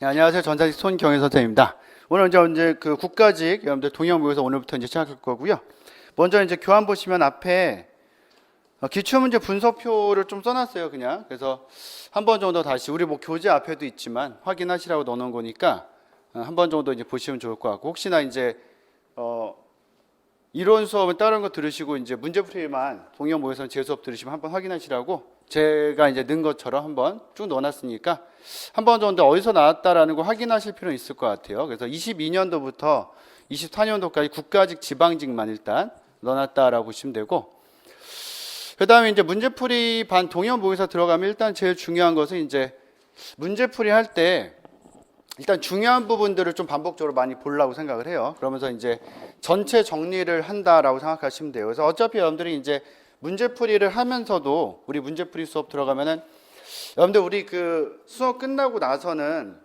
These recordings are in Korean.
네, 안녕하세요. 전자직 손경현 선생님입니다. 오늘 이제 그 국가직 여러분들 동영 모의고사 오늘부터 이제 시작할 거고요. 먼저 이제 교환 보시면 앞에 기출문제 분석표를 좀 써놨어요, 그냥. 그래서 한 번 정도 다시 우리 뭐 교재 앞에도 있지만 확인하시라고 넣어놓은 거니까 한 번 정도 이제 보시면 좋을 것 같고, 혹시나 이제 이론 수업은 다른 거 들으시고 이제 문제풀이만 동영 모의고사 제 수업 들으시면 한번 확인하시라고 제가 이제 넣은 것처럼 한번 쭉 넣어놨으니까 한 번 정도 어디서 나왔다라는 거 확인하실 필요는 있을 것 같아요. 그래서 22년도부터 24년도까지 국가직, 지방직만 일단 넣어놨다라고 보시면 되고, 그 다음에 이제 문제풀이 반 동영 모의고사 들어가면 일단 제일 중요한 것은 이제 문제풀이 할 때 일단 중요한 부분들을 좀 반복적으로 많이 보려고 생각을 해요. 그러면서 이제 전체 정리를 한다라고 생각하시면 돼요. 그래서 어차피 여러분들이 이제 문제풀이를 하면서도 우리 문제풀이 수업 들어가면은 여러분들 우리 그 수업 끝나고 나서는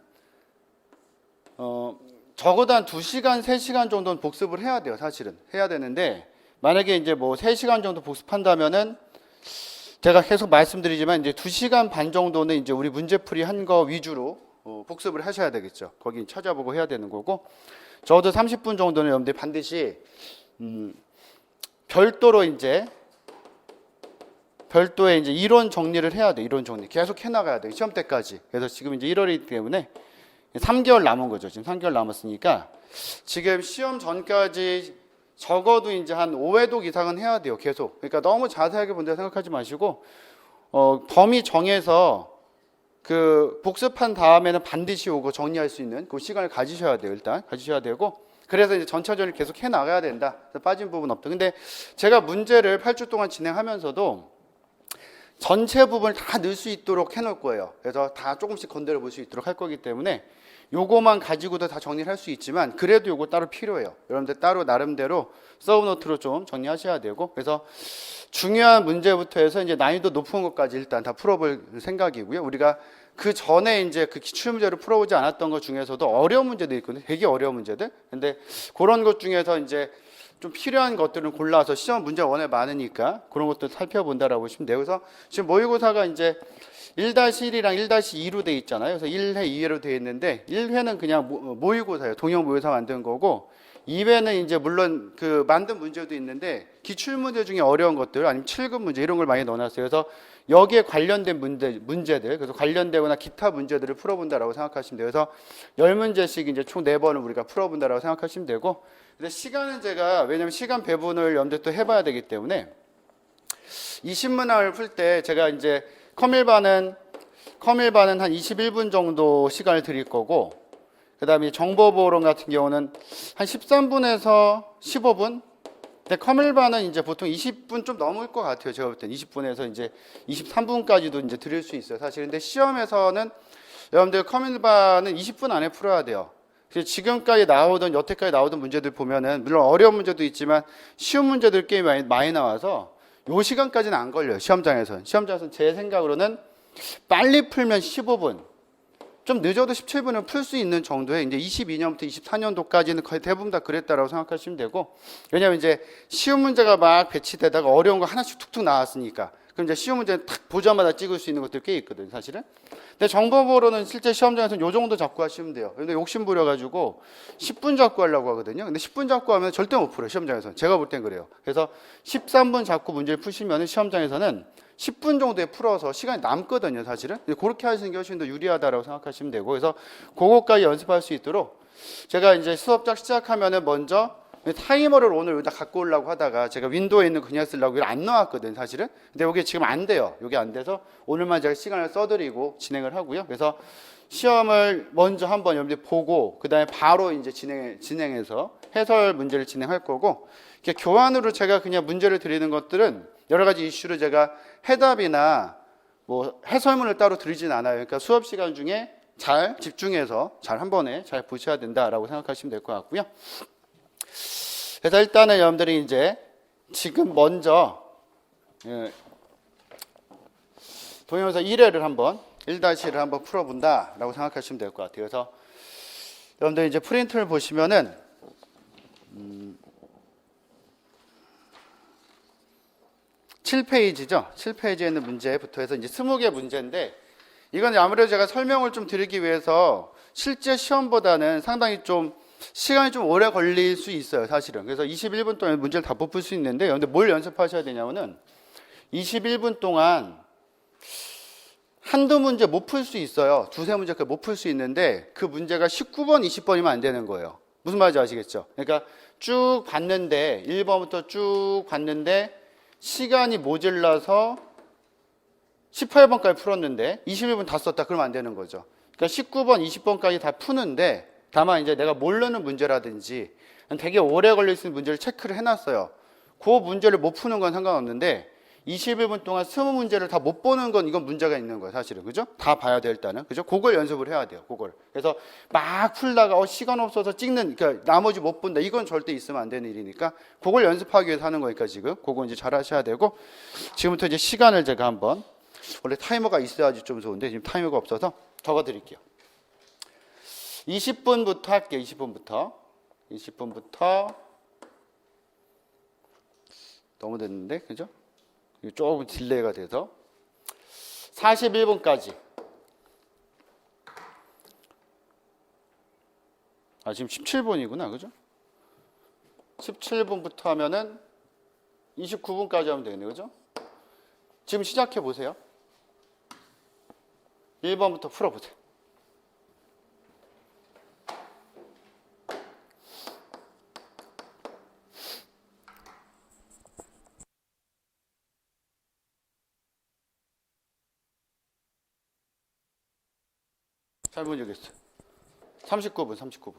적어도 한 2시간, 3시간 정도는 복습을 해야 돼요. 사실은 해야 되는데, 만약에 이제 뭐 3시간 정도 복습한다면은 제가 계속 말씀드리지만 이제 2시간 반 정도는 이제 우리 문제풀이 한 거 위주로 복습을 하셔야 되겠죠. 거기 찾아보고 해야 되는 거고, 적어도 30분 정도는 여러분들 반드시 별도의 이제 이론 정리를 해야 돼. 이론 정리 계속 해나가야 돼. 시험 때까지. 그래서 지금 이제 1월이기 때문에 3개월 남은 거죠. 지금 3개월 남았으니까 지금 시험 전까지 적어도 이제 한 5회독 이상은 해야 돼요. 계속. 그러니까 너무 자세하게 본다고 생각하지 마시고 범위 정해서 그 복습한 다음에는 반드시 오고 정리할 수 있는 그 시간을 가지셔야 돼요. 일단 가지셔야 되고, 그래서 이제 전차전을 계속 해 나가야 된다. 빠진 부분 없다. 근데 제가 문제를 8주 동안 진행하면서도 전체 부분을 다 넣을 수 있도록 해놓을 거예요. 그래서 다 조금씩 건드려 볼 수 있도록 할 거기 때문에 요거만 가지고도 다 정리를 할 수 있지만, 그래도 요거 따로 필요해요. 여러분들 따로 나름대로 서브노트로 좀 정리하셔야 되고, 그래서 중요한 문제부터 해서 이제 난이도 높은 것까지 일단 다 풀어볼 생각이고요. 우리가 그 전에 이제 그 기출문제를 풀어보지 않았던 것 중에서도 어려운 문제들이 있거든요. 되게 어려운 문제들. 근데 그런 것 중에서 이제 좀 필요한 것들은 골라서 시험 문제 원에 많으니까 그런 것들 살펴본다라고 보시면 돼요. 그래서 지금 모의고사가 이제 1-1이랑 1-2로 돼 있잖아요. 그래서 1회, 2회로 돼 있는데 1회는 그냥 모의고사예요. 동영 모의고사 만든 거고, 2회는 이제 물론 그 만든 문제도 있는데 기출 문제 중에 어려운 것들 아니면 7급 문제 이런 걸 많이 넣어놨어요. 그래서 여기에 관련된 문제들, 그래서 관련되거나 기타 문제들을 풀어본다라고 생각하시면 돼요. 그래서 10문제씩 이제 총 4번을 우리가 풀어본다라고 생각하시면 되고, 근데 시간은 제가 왜냐면 시간 배분을 염두에 또 해봐야 되기 때문에 20문항을 풀 때 제가 이제 커밀반은 한 21분 정도 시간을 드릴 거고, 그 다음에 정보보론 같은 경우는 한 13분에서 15분? 근데 커밀반은 이제 보통 20분 좀 넘을 것 같아요. 제가 볼 땐 20분에서 이제 23분까지도 이제 드릴 수 있어요. 사실. 근데 시험에서는 여러분들 커밀반은 20분 안에 풀어야 돼요. 그래서 지금까지 나오던, 여태까지 나오던 문제들 보면은 물론 어려운 문제도 있지만 쉬운 문제들 꽤 많이 나와서 요 시간까지는 안 걸려요. 시험장에서는 제 생각으로는 빨리 풀면 15분, 좀 늦어도 17분을 풀 수 있는 정도의 이제 22년부터 24년도까지는 거의 대부분 다 그랬다라고 생각하시면 되고, 왜냐하면 이제 쉬운 문제가 막 배치되다가 어려운 거 하나씩 툭툭 나왔으니까, 그럼 이제 쉬운 문제 탁 보자마자 찍을 수 있는 것들 꽤 있거든요, 사실은. 근데 정보보로는 실제 시험장에서는 요 정도 잡고 하시면 돼요. 근데 욕심 부려가지고 10분 잡고 하려고 하거든요. 근데 10분 잡고 하면 절대 못 풀어요, 시험장에서는. 제가 볼 땐 그래요. 그래서 13분 잡고 문제를 푸시면 시험장에서는 10분 정도에 풀어서 시간이 남거든요, 사실은. 그렇게 하시는 게 훨씬 더 유리하다고 생각하시면 되고, 그래서 그것까지 연습할 수 있도록 제가 이제 수업 딱 시작하면은 먼저 타이머를 오늘 여기다 갖고 오려고 하다가 제가 윈도우에 있는 그냥 쓰려고 이걸 안 넣었거든요, 사실은. 근데 이게 지금 안 돼요. 이게 안 돼서 오늘만 제가 시간을 써드리고 진행을 하고요. 그래서 시험을 먼저 한번 여러분들 보고 그 다음에 바로 이제 진행해서 해설 문제를 진행할 거고, 이렇게 교환으로 제가 그냥 문제를 드리는 것들은 여러 가지 이슈를 제가 해답이나 뭐 해설문을 따로 드리진 않아요. 그러니까 수업 시간 중에 잘 집중해서 잘 한 번에 잘 보셔야 된다라고 생각하시면 될 것 같고요. 그래서 일단은 여러분들이 이제 지금 먼저 동영상 1회를 한번 1-1을 한번 풀어본다라고 생각하시면 될 것 같아요. 그래서 여러분들 이제 프린트를 보시면은 7페이지죠. 7페이지에 있는 문제부터 해서 이제 20개 문제인데, 이건 아무래도 제가 설명을 좀 드리기 위해서 실제 시험보다는 상당히 좀 시간이 좀 오래 걸릴 수 있어요, 사실은. 그래서 21분 동안 문제를 다 못 풀 수 있는데, 근데 뭘 연습하셔야 되냐면은 21분 동안 한두 문제 못 풀 수 있어요. 두세 문제까지 못 풀 수 있는데 그 문제가 19번, 20번이면 안 되는 거예요. 무슨 말인지 아시겠죠? 그러니까 쭉 봤는데 1번부터 쭉 봤는데 시간이 모질라서 18번까지 풀었는데 21분 다 썼다. 그러면 안 되는 거죠. 그러니까 19번, 20번까지 다 푸는데 다만 이제 내가 모르는 문제라든지 되게 오래 걸릴 수 있는 문제를 체크를 해놨어요. 그 문제를 못 푸는 건 상관없는데 21분 동안 20문제를 다 못 보는 건 이건 문제가 있는 거예요, 사실은. 그죠? 다 봐야 돼, 일단은. 그죠? 그걸 연습을 해야 돼요, 그걸. 그래서 막 풀다가 시간 없어서 찍는, 그러니까 나머지 못 본다. 이건 절대 있으면 안 되는 일이니까 그걸 연습하기 위해서 하는 거니까 지금. 그거 이제 잘 하셔야 되고 지금부터 이제 시간을 제가 한번 원래 타이머가 있어야지 좀 좋은데 지금 타이머가 없어서 적어 드릴게요. 20분부터 할게요, 20분부터. 20분부터 너무 됐는데, 그죠? 조금 딜레이가 돼서 41분까지. 아, 지금 17분이구나, 그죠? 17분부터 하면은 29분까지 하면 되겠네요, 그죠? 지금 시작해 보세요. 1번부터 풀어보세요. 잘못 얘기했어요. 39분, 39분.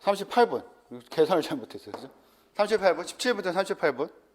38분. 계산을 잘못했어요, 그죠? 38분, 17분부터 38분.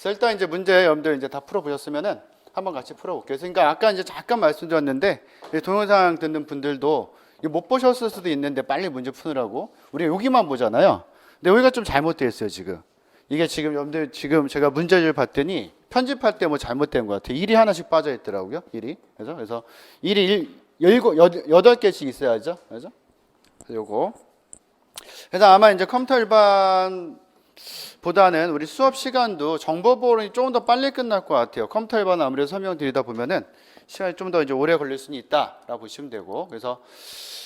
그래서 일단 이제 문제 여러분들 이제 다 풀어보셨으면은 한번 같이 풀어볼게요. 그러니까 아까 이제 잠깐 말씀드렸는데 동영상 듣는 분들도 이거 못 보셨을 수도 있는데 빨리 문제 푸느라고 우리가 여기만 보잖아요. 근데 여기가 좀 잘못되어 있어요 지금. 이게 지금 여러분들 지금 제가 문제를 봤더니 편집할 때 뭐 잘못된 것 같아요. 일이 하나씩 빠져 있더라고요. 일이. 그래서 일이 8개씩 있어야죠. 그래서 요거. 그래서 아마 이제 컴퓨터 일반보다는 우리 수업 시간도 정보 보론이 조금 더 빨리 끝날 것 같아요. 컴퓨터 일반은 아무래도 설명드리다 보면은 시간이 좀 더 이제 오래 걸릴 수는 있다라고 보시면 되고. 그래서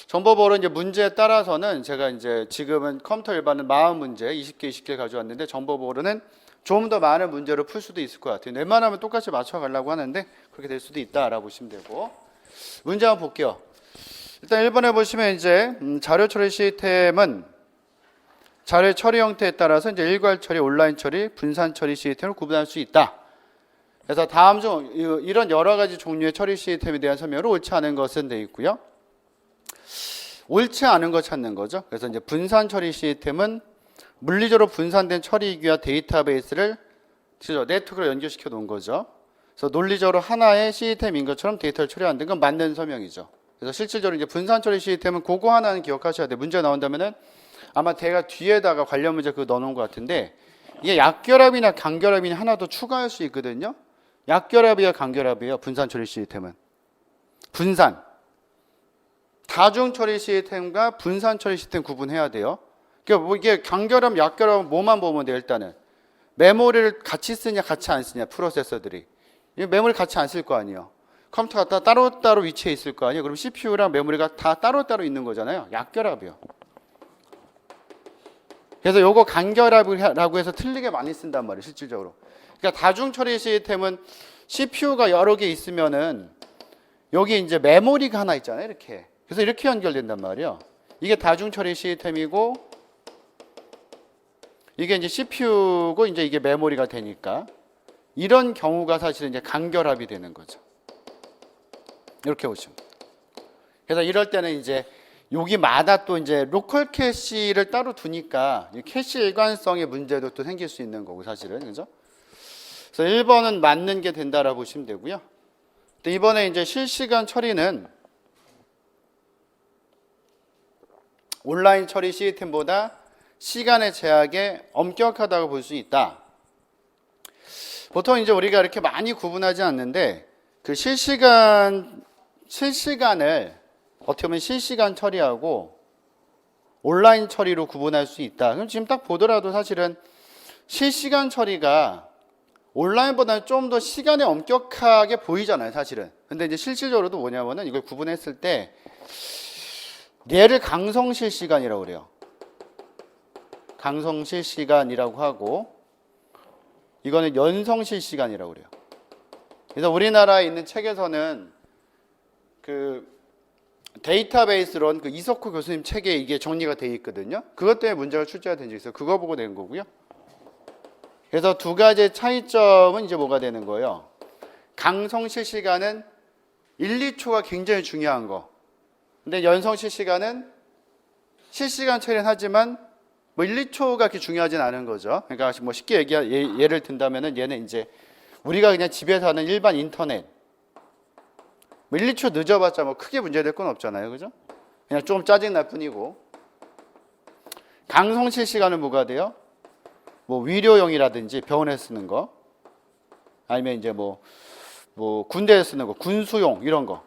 정보 보론 이제 문제에 따라서는 제가 이제 지금은 컴퓨터 일반은 40문제, 20개 가져왔는데 정보 보론은 좀 더 많은 문제로 풀 수도 있을 것 같아요. 웬만하면 똑같이 맞춰가려고 하는데 그렇게 될 수도 있다라고 보시면 되고. 문제 한번 볼게요. 일단 1번에 보시면 이제 자료 처리 시스템은 자료 처리 형태에 따라서 이제 일괄 처리, 온라인 처리, 분산 처리 시스템을 구분할 수 있다. 그래서 다음 중 이런 여러 가지 종류의 처리 시스템에 대한 설명으로 옳지 않은 것은 되어 있고요. 옳지 않은 거 찾는 거죠. 그래서 이제 분산 처리 시스템은 물리적으로 분산된 처리기와 데이터베이스를 네트워크로 연결시켜 놓은 거죠. 그래서 논리적으로 하나의 시스템인 것처럼 데이터를 처리하는 건 맞는 설명이죠. 그래서 실질적으로 이제 분산 처리 시스템은 그거 하나는 기억하셔야 돼요. 문제 나온다면은 아마 대가 뒤에다가 관련 문제 그거 넣어놓은 것 같은데 이게 약결합이나 강결합이나 하나 더 추가할 수 있거든요. 약결합이야 강결합이에요. 분산 처리 시스템은. 분산. 다중 처리 시스템과 분산 처리 시스템 구분해야 돼요. 그러니까 뭐 이게 강결합, 약결합 뭐만 보면 돼요. 일단은 메모리를 같이 쓰냐 같이 안 쓰냐 프로세서들이 메모리 같이 안 쓸 거 아니에요. 컴퓨터가 다 따로따로 위치해 있을 거 아니에요. 그럼 CPU랑 메모리가 다 따로따로 있는 거잖아요. 약결합이요. 그래서 요거 간결합이라고 해서 틀리게 많이 쓴단 말이에요. 실질적으로. 그러니까 다중 처리 시스템은 CPU가 여러 개 있으면은 여기 이제 메모리가 하나 있잖아요. 이렇게. 그래서 이렇게 연결된단 말이에요. 이게 다중 처리 시스템이고 이게 이제 CPU고 이제 이게 메모리가 되니까 이런 경우가 사실은 이제 간결합이 되는 거죠. 이렇게 보시면. 그래서 이럴 때는 이제 여기마다 또 이제 로컬 캐시를 따로 두니까 캐시 일관성의 문제도 또 생길 수 있는 거고 사실은. 그죠? 그래서 1번은 맞는 게 된다라고 보시면 되고요. 또 이번에 이제 실시간 처리는 온라인 처리 시스템보다 시간의 제약에 엄격하다고 볼 수 있다. 보통 이제 우리가 이렇게 많이 구분하지 않는데 그 실시간을 어떻게 보면 실시간 처리하고 온라인 처리로 구분할 수 있다. 그럼 지금 딱 보더라도 사실은 실시간 처리가 온라인보다는 좀 더 시간에 엄격하게 보이잖아요, 사실은. 근데 이제 실질적으로도 뭐냐면은 이걸 구분했을 때 얘를 강성 실시간이라고 그래요. 강성 실시간이라고 하고 이거는 연성 실시간이라고 그래요. 그래서 우리나라에 있는 책에서는 그 데이터베이스론 그 이석호 교수님 책에 이게 정리가 되어 있거든요. 그것 때문에 문제가 출제가 된 적이 있어요. 그거 보고 낸 거고요. 그래서 두 가지의 차이점은 이제 뭐가 되는 거예요? 강성 실시간은 1, 2초가 굉장히 중요한 거. 근데 연성 실시간은 실시간 처리는 하지만 뭐 1, 2초가 그렇게 중요하진 않은 거죠. 그러니까 뭐 쉽게 예를 든다면은 얘는 이제 우리가 그냥 집에서 하는 일반 인터넷 뭐 1, 2초 늦어봤자 뭐 크게 문제될 건 없잖아요. 그죠? 그냥 좀 짜증날 뿐이고. 강성 실시간은 뭐가 돼요? 뭐 위료용이라든지 병원에 쓰는 거 아니면 이제 뭐 군대에 쓰는 거 군수용 이런 거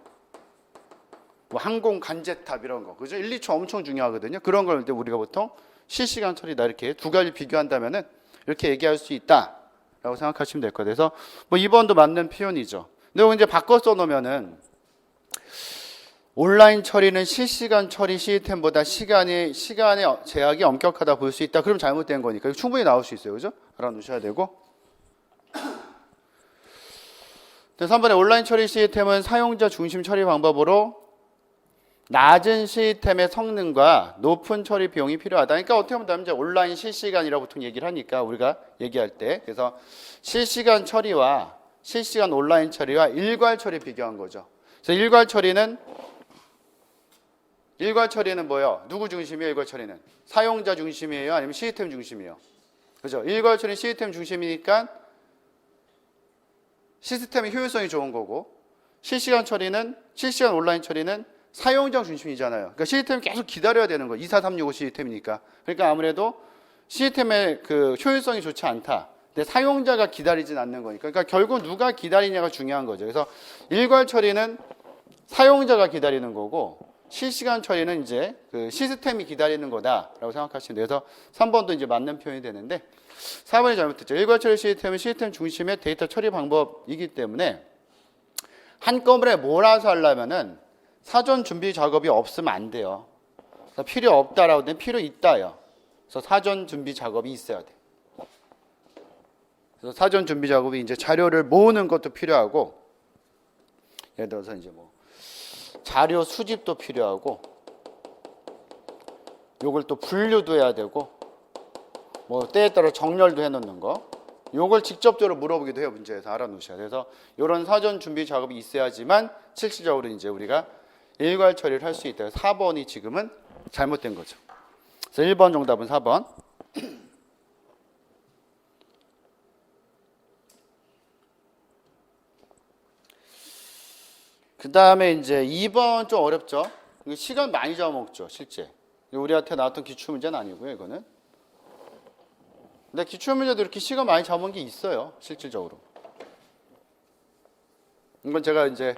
뭐 항공 간제탑 이런 거 그죠? 1, 2초 엄청 중요하거든요. 그런 걸 우리가 보통 실시간 처리다 이렇게 두 가지 비교한다면은 이렇게 얘기할 수 있다라고 생각하시면 될 거예요. 그래서 뭐 2번도 맞는 표현이죠. 근데 이거 이제 바꿔 써놓으면은 온라인 처리는 실시간 처리 시스템보다 시간의 제약이 엄격하다 볼 수 있다. 그럼 잘못된 거니까 충분히 나올 수 있어요. 그죠? 알아놓으셔야 되고. 3번에 온라인 처리 시스템은 사용자 중심 처리 방법으로 낮은 시스템의 성능과 높은 처리 비용이 필요하다. 그러니까 어떻게 보면 이제 온라인 실시간이라고 보통 얘기를 하니까 우리가 얘기할 때 그래서 실시간 처리와 실시간 온라인 처리와 일괄 처리 비교한 거죠. 그래서 일괄 처리는 뭐예요? 누구 중심이에요? 일괄 처리는 사용자 중심이에요? 아니면 시스템 중심이에요? 그죠? 일괄 처리는 시스템 중심이니까 시스템의 효율성이 좋은 거고, 실시간 온라인 처리는 사용자 중심이잖아요. 그러니까 시스템을 계속 기다려야 되는 거예요. 24365 시스템이니까. 그러니까 아무래도 시스템의 그 효율성이 좋지 않다. 근데 사용자가 기다리진 않는 거니까. 그러니까 결국 누가 기다리냐가 중요한 거죠. 그래서 일괄 처리는 사용자가 기다리는 거고, 실시간 처리는 이제 그 시스템이 기다리는 거다라고 생각하시면 돼요. 그래서 3번도 이제 맞는 표현이 되는데, 4번이 잘못됐죠. 일괄 처리 시스템은 시스템 중심의 데이터 처리 방법이기 때문에 한꺼번에 몰아서 하려면은 사전 준비 작업이 없으면 안 돼요. 그래서 필요 없다라고 하면 필요 있다요. 그래서 사전 준비 작업이 있어야 돼. 그래서 사전 준비 작업이 이제 자료를 모으는 것도 필요하고, 예를 들어서 이제 뭐 자료 수집도 필요하고, 요걸 또 분류도 해야 되고, 뭐 때에 따라 정렬도 해놓는 거, 요걸 직접적으로 물어보기도 해요. 문제에서 알아놓으셔야 돼요. 그래서 이런 사전 준비 작업이 있어야지만 실질적으로 이제 우리가 일괄 처리를 할 수 있다. 4번이 지금은 잘못된 거죠. 그래서 1번 정답은 4번. 그 다음에 이제 2번 좀 어렵죠. 시간 많이 잡아먹죠, 실제. 우리한테 나왔던 기출문제는 아니고요, 이거는. 근데 기출문제도 이렇게 시간 많이 잡은 게 있어요, 실질적으로. 이건 제가 이제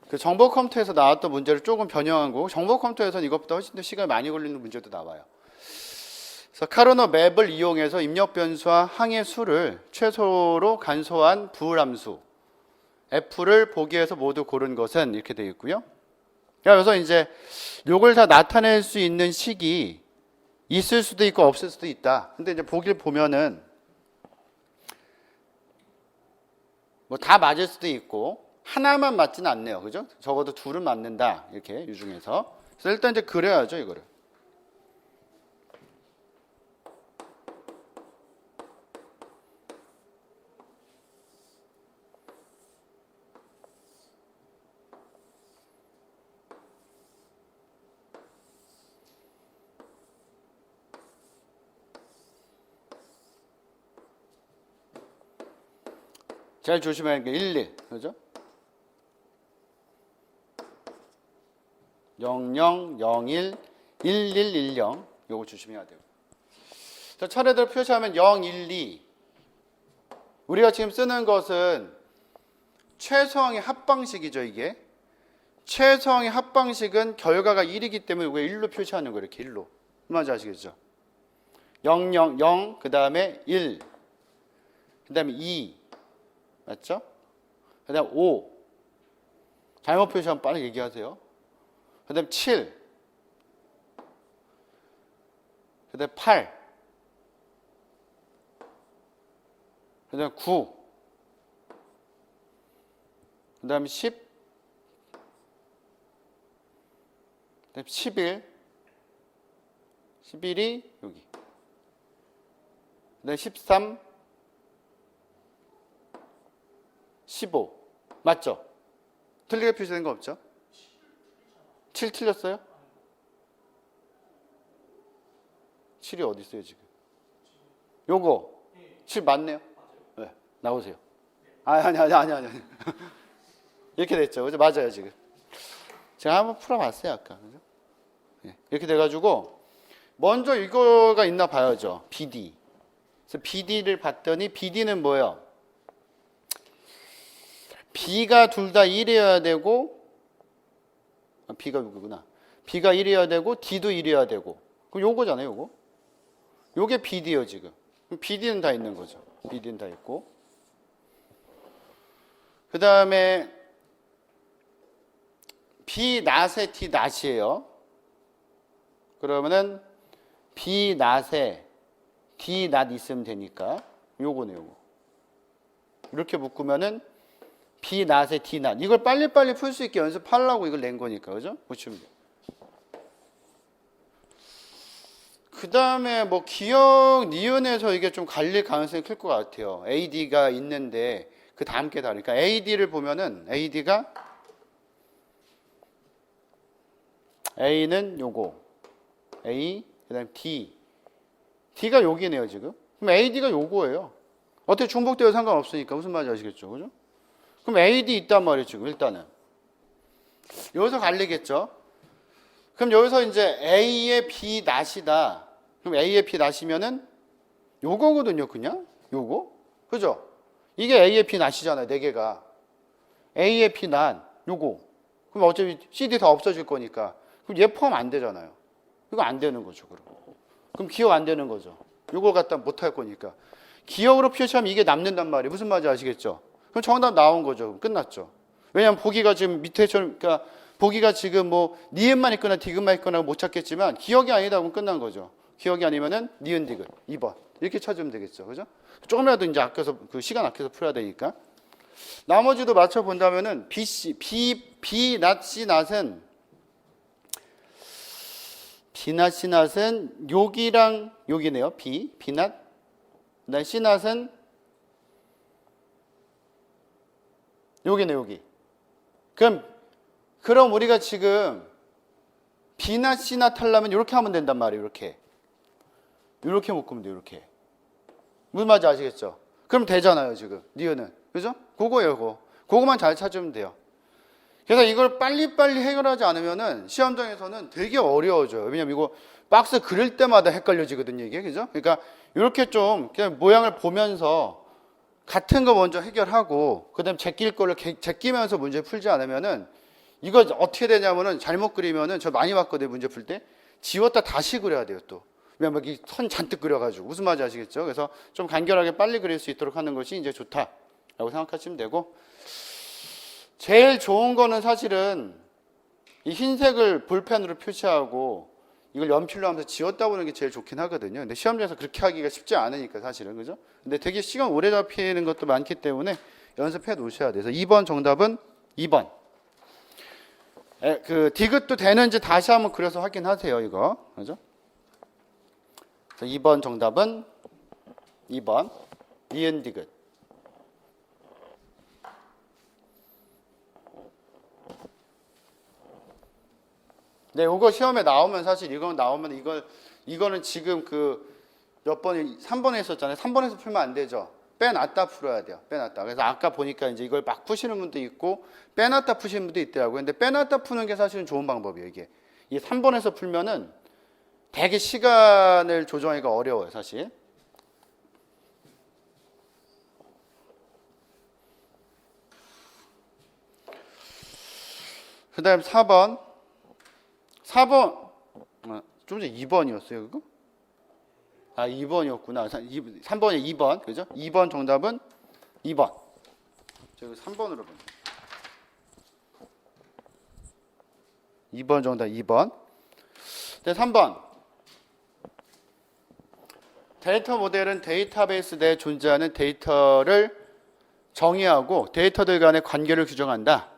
그 정보 컴퓨터에서 나왔던 문제를 조금 변형한 거고, 정보 컴퓨터에서는 이것보다 훨씬 더 시간이 많이 걸리는 문제도 나와요. 그래서 카르노 맵을 이용해서 입력 변수와 항의 수를 최소로 간소한 부함수 F를 보기 위해서 모두 고른 것은 이렇게 되어 있고요. 그래서 이제 요걸 다 나타낼 수 있는 식이 있을 수도 있고 없을 수도 있다. 근데 이제 보기를 보면은 뭐 다 맞을 수도 있고 하나만 맞지는 않네요. 그죠? 적어도 둘은 맞는다. 이렇게 이 중에서. 그래서 일단 이제 그려야죠, 이거를. 제일 조심해야 하는 게 11, 그죠? 00, 01, 1110 요거 조심해야 돼요. 자, 차례대로 표시하면 0, 1, 2 우리가 지금 쓰는 것은 최소항의 합방식이죠, 이게. 최소항의 합방식은 결과가 1이기 때문에 왜 1로 표시하는 거예요, 이렇게 1로. 뭔지 아시겠죠? 0, 0, 0, 그 다음에 1, 그 다음에 2, 맞죠? 그 다음 5. 잘못 표시하면 빨리 얘기하세요. 그 다음 7. 그 다음 8. 그 다음 9. 그 다음 10. 그 다음 11. 11이 여기. 그 다음 13. 15. 맞죠? 틀리게 표시된 거 없죠? 7 틀렸어요? 7이 어디 있어요, 지금? 요거. 7 맞네요? 네. 나오세요. 아니. 이렇게 됐죠. 그죠? 맞아요, 지금. 제가 한번 풀어봤어요, 아까. 그죠? 네. 이렇게 돼가지고, 먼저 이거가 있나 봐야죠. BD. 그래서 BD를 봤더니, BD는 뭐예요? B가 둘 다 1이어야 되고, B가 누구구나. B가 1이어야 되고, D도 1이어야 되고. 그럼 요거잖아요, 요거. 요게 BD예요, 지금. 그럼 BD는 다 있는 거죠. BD는 다 있고. 그 다음에 B 낫에 D 낫이에요. 그러면은 B 낫에 D 낫 있으면 되니까 요거네요, 요거. 이렇게 묶으면은 B 낫에 D 낫. 이걸 빨리빨리 풀 수 있게 연습하려고 이걸 낸 거니까, 그죠? 보시면 돼요. 그 다음에 뭐 기억, 니은에서 이게 좀 갈릴 가능성이 클 것 같아요. AD가 있는데 그 다음 게 다르니까. AD를 보면은 AD가 A는 요거. A, 그 다음에 D. D가 여기네요, 지금. 그럼 AD가 요거예요. 어떻게 중복되어 상관없으니까. 무슨 말인지 아시겠죠? 그죠? 그럼 AD 있단 말이에요, 지금 일단은. 여기서 갈리겠죠? 그럼 여기서 이제 A의 B 낫이다. 그럼 A의 B 낫이면은 요거거든요, 그냥. 요거. 그죠? 이게 A의 B 낫이잖아요, 네 개가. A의 B 낫, 요거. 그럼 어차피 CD 다 없어질 거니까. 그럼 얘 포함 안 되잖아요. 이거 안 되는 거죠, 그럼 기억 안 되는 거죠. 요걸 갖다 못 할 거니까. 기억으로 표시하면 이게 남는단 말이에요. 무슨 말인지 아시겠죠? 그럼 정답 나온 거죠. 그럼 끝났죠. 왜냐하면 보기가 지금 밑에처럼, 그러니까 보기가 지금 뭐 니은만 있거나 디귿만 있거나 못 찾겠지만 기억이 아니다 하면 끝난 거죠. 기억이 아니면은 니은 디귿 2번 이렇게 찾으면 되겠죠. 그죠? 조금이라도 이제 아껴서 그 시간 아껴서 풀어야 되니까. 나머지도 맞춰 본다면은 B 낫 C 낫은 B낫 C 낫은 여기랑 여기네요. B낫. 그다음 C 낫은 여기네 여기. 그럼 우리가 지금 B나 C나 하려면 이렇게 하면 된단 말이에요. 이렇게 묶으면 돼요. 이렇게. 무슨 말인지 아시겠죠? 그럼 되잖아요. 지금 니은은. 그죠? 그거예요. 그거만 잘 찾으면 돼요. 그래서 이걸 빨리빨리 해결하지 않으면은 시험장에서는 되게 어려워져요. 왜냐면 이거 박스 그릴 때마다 헷갈려지거든요. 이게. 그죠? 그러니까 이렇게 좀 그냥 모양을 보면서 같은 거 먼저 해결하고 그다음 제낄 거를 제끼면서 문제 풀지 않으면은 이거 어떻게 되냐면은 잘못 그리면은 저 많이 봤거든요. 문제 풀 때 지웠다 다시 그려야 돼요. 또 왜냐면 이 선 잔뜩 그려가지고 무슨 말인지 아시겠죠? 그래서 좀 간결하게 빨리 그릴 수 있도록 하는 것이 이제 좋다라고 생각하시면 되고, 제일 좋은 거는 사실은 이 흰색을 볼펜으로 표시하고 이걸 연필로 하면서 지웠다 보는 게 제일 좋긴 하거든요. 근데 시험장에서 그렇게 하기가 쉽지 않으니까 사실은. 그죠? 근데 되게 시간 오래 잡히는 것도 많기 때문에 연습해 놓으셔야 돼요. 그래서 2번 정답은 2번. 그 디귿도 되는지 다시 한번 그려서 확인하세요. 이거. 그죠? 그래서 2번 정답은 2번. 니은 디귿. 네, 이거 시험에 나오면 사실 이거 나오면 이거는 지금 그 몇 번이 3번에 있었잖아요. 3번에서 풀면 안 되죠. 빼놨다 풀어야 돼요. 빼놨다. 그래서 아까 보니까 이제 이걸 막 푸시는 분도 있고 빼놨다 푸시는 분도 있더라고요. 근데 빼놨다 푸는 게 사실은 좋은 방법이에요. 이게 이 3번에서 풀면은 되게 시간을 조정하기가 어려워요, 사실. 그다음 4번. 좀 전에 2번이었어요, 그거? 2번이었구나. 3번에 2번, 그죠? 2번 정답은 2번. 저기 3번으로 보면. 2번 정답 2번. 네, 3번. 데이터 모델은 데이터베이스 내에 존재하는 데이터를 정의하고 데이터들 간의 관계를 규정한다.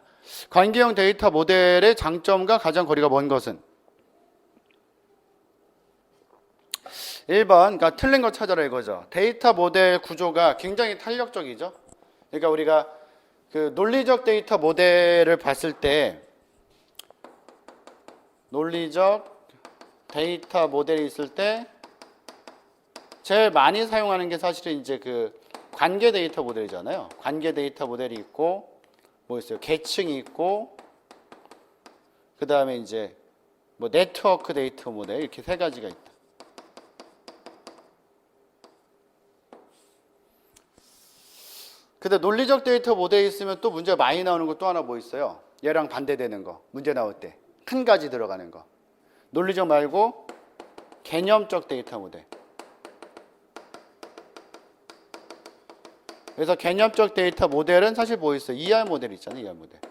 관계형 데이터 모델의 장점과 가장 거리가 먼 것은? 1번, 그러니까 틀린 거 찾아라 이거죠. 데이터 모델 구조가 굉장히 탄력적이죠. 그러니까 우리가 그 논리적 데이터 모델을 봤을 때 논리적 데이터 모델이 있을 때 제일 많이 사용하는 게 사실은 이제 그 관계 데이터 모델이잖아요. 관계 데이터 모델이 있고 뭐 있어요? 계층이 있고 그 다음에 이제 뭐 네트워크 데이터 모델 이렇게 세 가지가 있다. 근데 논리적 데이터 모델이 있으면 또 문제가 많이 나오는 거 또 하나 뭐 있어요? 얘랑 반대되는 거. 문제 나올 때. 큰 가지 들어가는 거. 논리적 말고 개념적 데이터 모델. 그래서 개념적 데이터 모델은 사실 뭐 있어요? ER 모델 있잖아요. ER 모델.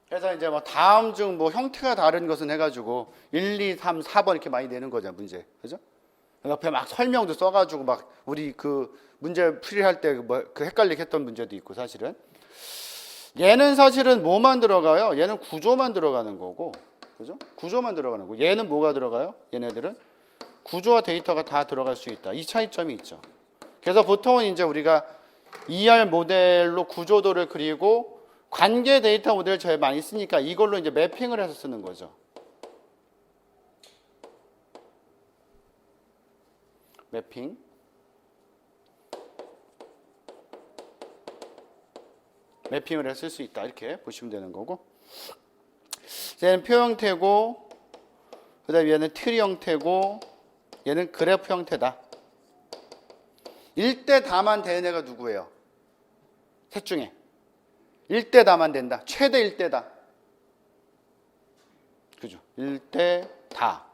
그래서 이제 뭐 다음 중 뭐 형태가 다른 것은 해가지고 1, 2, 3, 4번 이렇게 많이 내는 거잖아요. 문제. 그죠? 옆에 막 설명도 써가지고 막 우리 그 문제 풀이할 때 뭐 그 헷갈리게 했던 문제도 있고 사실은. 얘는 사실은 뭐만 들어가요? 얘는 구조만 들어가는 거고. 그죠? 구조만 들어가는 거고. 얘는 뭐가 들어가요? 얘네들은 구조와 데이터가 다 들어갈 수 있다. 이 차이점이 있죠. 그래서 보통은 이제 우리가 ER 모델로 구조도를 그리고 관계 데이터 모델을 제일 많이 쓰니까 이걸로 이제 매핑을 해서 쓰는 거죠. 매핑. 매핑을 해서 쓸 수 있다. 이렇게 보시면 되는 거고. 얘는 표 형태고, 그 다음에 얘는 트리 형태고, 얘는 그래프 형태다. 1대 다만 되는 애가 누구예요? 셋 중에 1대 다만 된다. 최대 1대다. 그죠? 1대 다.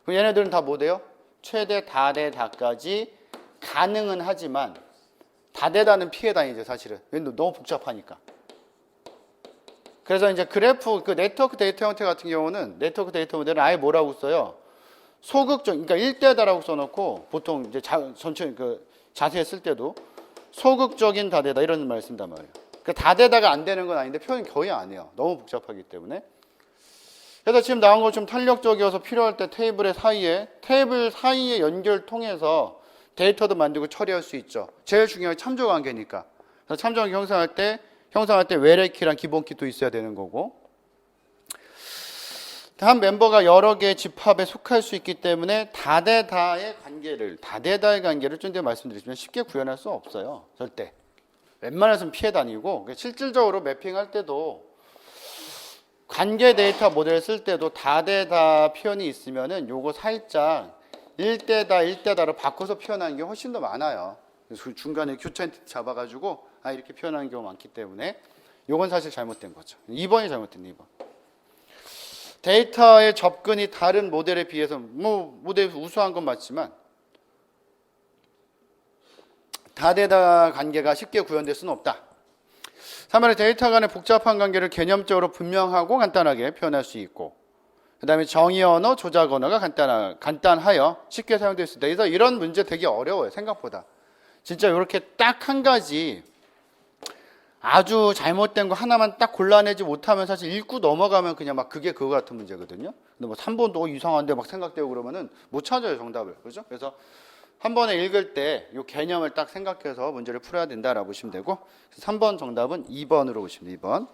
그럼 얘네들은 다 뭐 돼요? 최대 다대 다까지 가능은 하지만 다대다는 피해 다니죠, 사실은. 왜냐면 너무 복잡하니까. 그래서 이제 그래프, 그 네트워크 데이터 형태 같은 경우는 네트워크 데이터 모델은 아예 뭐라고 써요? 소극적, 그러니까 1대다라고 써놓고 보통 이제 전체 자세히 쓸 때도 소극적인 다대다 이런 말을 쓴단 말이에요. 그러니까 다대다가 안 되는 건 아닌데 표현 거의 안 해요. 너무 복잡하기 때문에. 그래서 지금 나온 거 좀 탄력적이어서 필요할 때 테이블 사이에 연결 통해서 데이터도 만들고 처리할 수 있죠. 제일 중요한 게 참조 관계니까. 그래서 참조 관계 형성할 때 외래키랑 기본키도 있어야 되는 거고. 한 멤버가 여러 개의 집합에 속할 수 있기 때문에 다대다의 관계를 좀 더 말씀드리지만 쉽게 구현할 수 없어요. 절대. 웬만해서는 피해 다니고, 실질적으로 매핑할 때도 관계 데이터 모델 쓸 때도 다대다 표현이 있으면은 요거 살짝 1대다로 바꿔서 표현하는 게 훨씬 더 많아요. 그래서 중간에 교차인트 잡아가지고 이렇게 표현하는 경우가 많기 때문에 요건 사실 잘못된 거죠. 2번이 잘못됐네, 2번. 데이터의 접근이 다른 모델에 비해서 모델이 우수한 건 맞지만 다대다 관계가 쉽게 구현될 수는 없다. 3번에 데이터 간의 복잡한 관계를 개념적으로 분명하고 간단하게 표현할 수 있고, 그 다음에 정의 언어, 조작 언어가 간단하여 쉽게 사용될 수 있다. 그래서 이런 문제 되게 어려워요, 생각보다. 진짜 이렇게 딱 한 가지 아주 잘못된 거 하나만 딱 골라내지 못하면 사실 읽고 넘어가면 그냥 막 그게 그거 같은 문제거든요. 근데 뭐 3번도 이상한데 막 생각되고 그러면은 못 찾아요, 정답을. 그죠? 그래서 한 번에 읽을 때 이 개념을 딱 생각해서 문제를 풀어야 된다라고 보시면 되고, 3번 정답은 2번으로 보시면 돼요, 2번.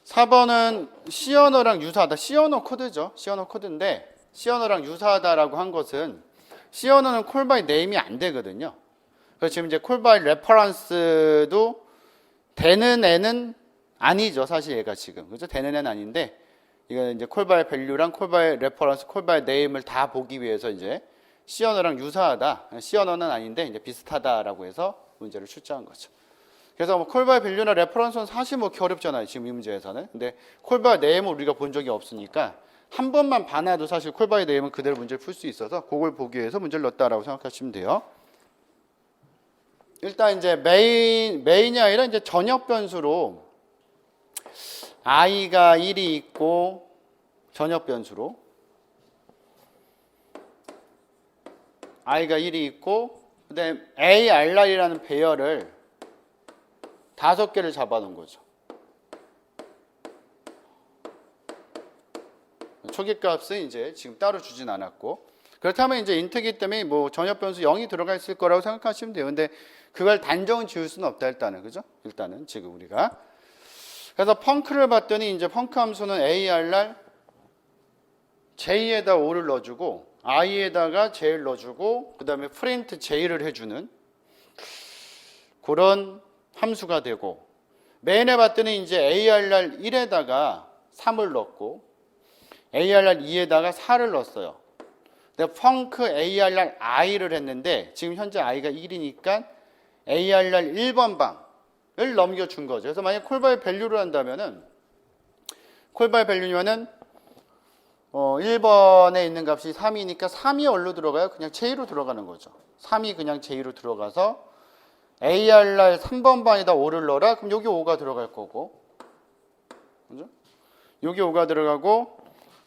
4번은 C 언어랑 유사하다. C 언어 코드죠. C 언어 코드인데 C 언어랑 유사하다라고 한 것은 C 언어는 콜 바이 네임이 안 되거든요. 그래서 지금 이제 콜 바이 레퍼런스도 되는 애는 아니죠. 사실 얘가 지금. 그죠? 되는 애는 아닌데 이거는 이제 콜 바이 밸류랑 콜 바이 레퍼런스, 콜 바이 네임을 다 보기 위해서 이제 C 언어랑 유사하다. C 언어는 아닌데 이제 비슷하다라고 해서 문제를 출제한 거죠. 그래서 뭐 콜바이 밸류나 레퍼런스는 사실 뭐 어렵잖아요, 지금 이 문제에서는. 근데 콜바이 네임을 우리가 본 적이 없으니까 한 번만 봐놔도 사실 콜바이 네임은 그대로 문제를 풀 수 있어서 그걸 보기 위해서 문제를 넣었다라고 생각하시면 돼요. 일단 이제 메인이 아니라 이제 전역 변수로 i가 1이 있고 전역 변수로 i가 1이 있고 그다음에 ARR이라는 배열을 5개를 잡아놓은 거죠. 초기값은 이제 지금 따로 주진 않았고, 그렇다면 이제 인트기 때문에 뭐 전역 변수 0이 들어가 있을 거라고 생각하시면 돼요. 근데 그걸 단정은 지울 수는 없다, 일단은. 그죠? 일단은 지금 우리가. 그래서 펑크를 봤더니 이제 펑크 함수는 ARR J에다 5를 넣어주고 I에다가 J를 넣어주고 그 다음에 프린트 J를 해주는 그런 함수가 되고, 메인에 봤더니 이제 ARR 1에다가 3을 넣었고 ARR 2에다가 4를 넣었어요. 근데 펑크 ARR I를 했는데 지금 현재 I가 1이니까 ARR 1번 방을 넘겨준 거죠. 그래서 만약 콜바이 밸류를 한다면은 콜바이 밸류면은 1번에 있는 값이 3이니까 3이 어디로 들어가요? 그냥 J로 들어가는 거죠. 3이 그냥 J로 들어가서 ARR 3번 방에다 5를 넣어라. 그럼 여기 5가 들어갈 거고, 그죠? 여기 5가 들어가고,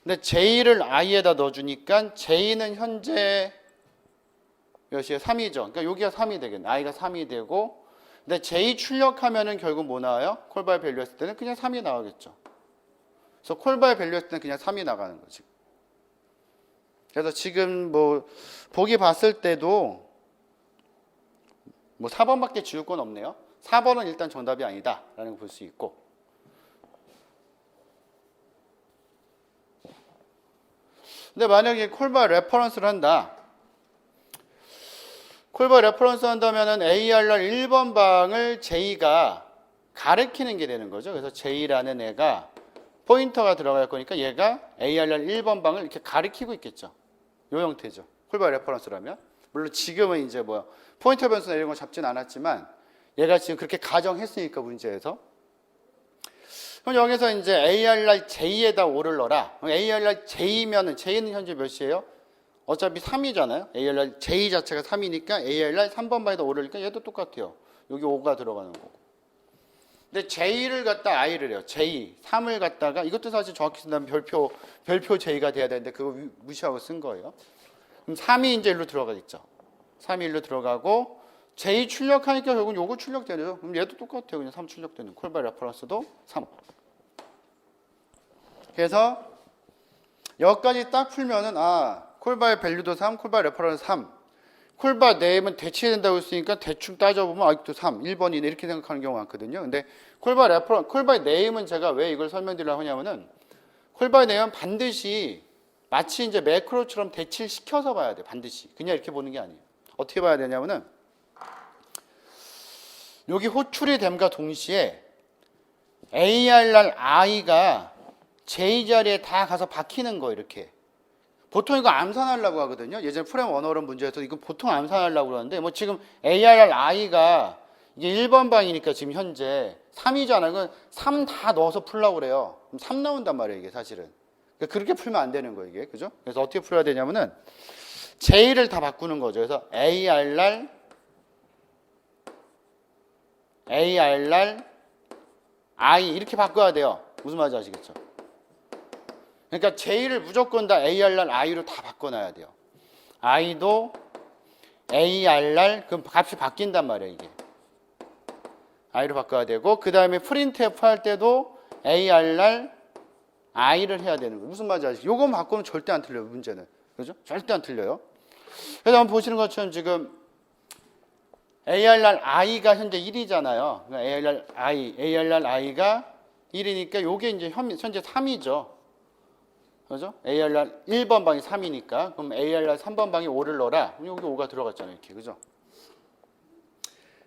근데 J를 I에다 넣어주니까 J는 현재 몇이에요? 3이죠. 그러니까 여기가 3이 되겠네. I가 3이 되고, 근데 J 출력하면은 결국 뭐 나와요? 콜바이 밸류 했을 때는 그냥 3이 나오겠죠. 그래서 콜바이 밸류 했을 때는 그냥 3이 나가는 거지. 그래서 지금 뭐 보기 봤을 때도 뭐 4번밖에 지울 건 없네요. 4번은 일단 정답이 아니다라는 걸 볼 수 있고, 근데 만약에 콜바이 레퍼런스를 한다. 콜바 레퍼런스 한다면은 ARR 1번 방을 J가 가리키는 게 되는 거죠. 그래서 J라는 애가 포인터가 들어갈 거니까 얘가 ARR 1번 방을 이렇게 가리키고 있겠죠. 요 형태죠. 콜바 레퍼런스라면. 물론 지금은 이제 뭐 포인터 변수나 이런 거 잡진 않았지만 얘가 지금 그렇게 가정했으니까 문제에서. 그럼 여기서 이제 ARR J에다 5를 넣어라. ARR J면은 J는 현재 몇이에요? 어차피 3이잖아요. ARR J 자체가 3이니까 ARR 3번 방에다 5를 넣으니까 얘도 똑같아요. 여기 5가 들어가는 거고. 근데 J를 갖다 I를 해요. J, 3을 갖다가 이것도 사실 정확히 쓴다면 별표 J가 돼야 되는데 그거 무시하고 쓴 거예요. 그럼 3이 이제 일로 들어가겠죠. 3이 일로 들어가고 J 출력하니까 결국은 요거 출력되죠. 그럼 얘도 똑같아요. 그냥 3 출력되는. 콜바 레퍼런스도 3. 그래서 여기까지 딱 풀면은 콜바의 밸류도 3, 콜바 레퍼런스 3. 콜바 네임은 대치된다고 했으니까 대충 따져보면 아직도 3, 1번이네 이렇게 생각하는 경우가 많거든요. 근데 콜바의 네임은 제가 왜 이걸 설명드리려고 하냐면은 콜바의 네임은 반드시 마치 이제 매크로처럼 대치를 시켜서 봐야 돼. 반드시. 그냥 이렇게 보는 게 아니에요. 어떻게 봐야 되냐면은 여기 호출이 됨과 동시에 ARR I가 J 자리에 다 가서 박히는 거 이렇게. 보통 이거 암산하려고 하거든요. 예전에 프레임 원어론 문제에서 이거 보통 암산하려고 그러는데 뭐 지금 ARR I가 이게 1번 방이니까 지금 현재 3이잖아요. 그건 3 다 넣어서 풀려고 그래요. 그럼 3 나온단 말이에요, 이게 사실은. 그러니까 그렇게 풀면 안 되는 거예요, 이게. 그죠? 그래서 어떻게 풀어야 되냐면은 J를 다 바꾸는 거죠. 그래서 ARR I 이렇게 바꿔야 돼요. 무슨 말인지 아시겠죠? 그러니까 J를 무조건 다 ARR I로 다 바꿔놔야 돼요. I도 ARR 그럼 값이 바뀐단 말이에요, 이게. I로 바꿔야 되고 그 다음에 프린트F 할 때도 ARR I를 해야 되는 거예요. 무슨 말인지 아시죠? 요건 바꾸면 절대 안 틀려요, 문제는. 그죠? 절대 안 틀려요. 그래서 한번 보시는 것처럼 지금 ARR I가 현재 1이잖아요. 그러니까 ARR I가 1이니까 요게 이제 현재 3이죠. 그죠? ARR 1번 방이 3이니까 그럼 ARR 3번 방이 5를 넣어라. 여기 5가 들어갔잖아요, 이렇게. 그죠?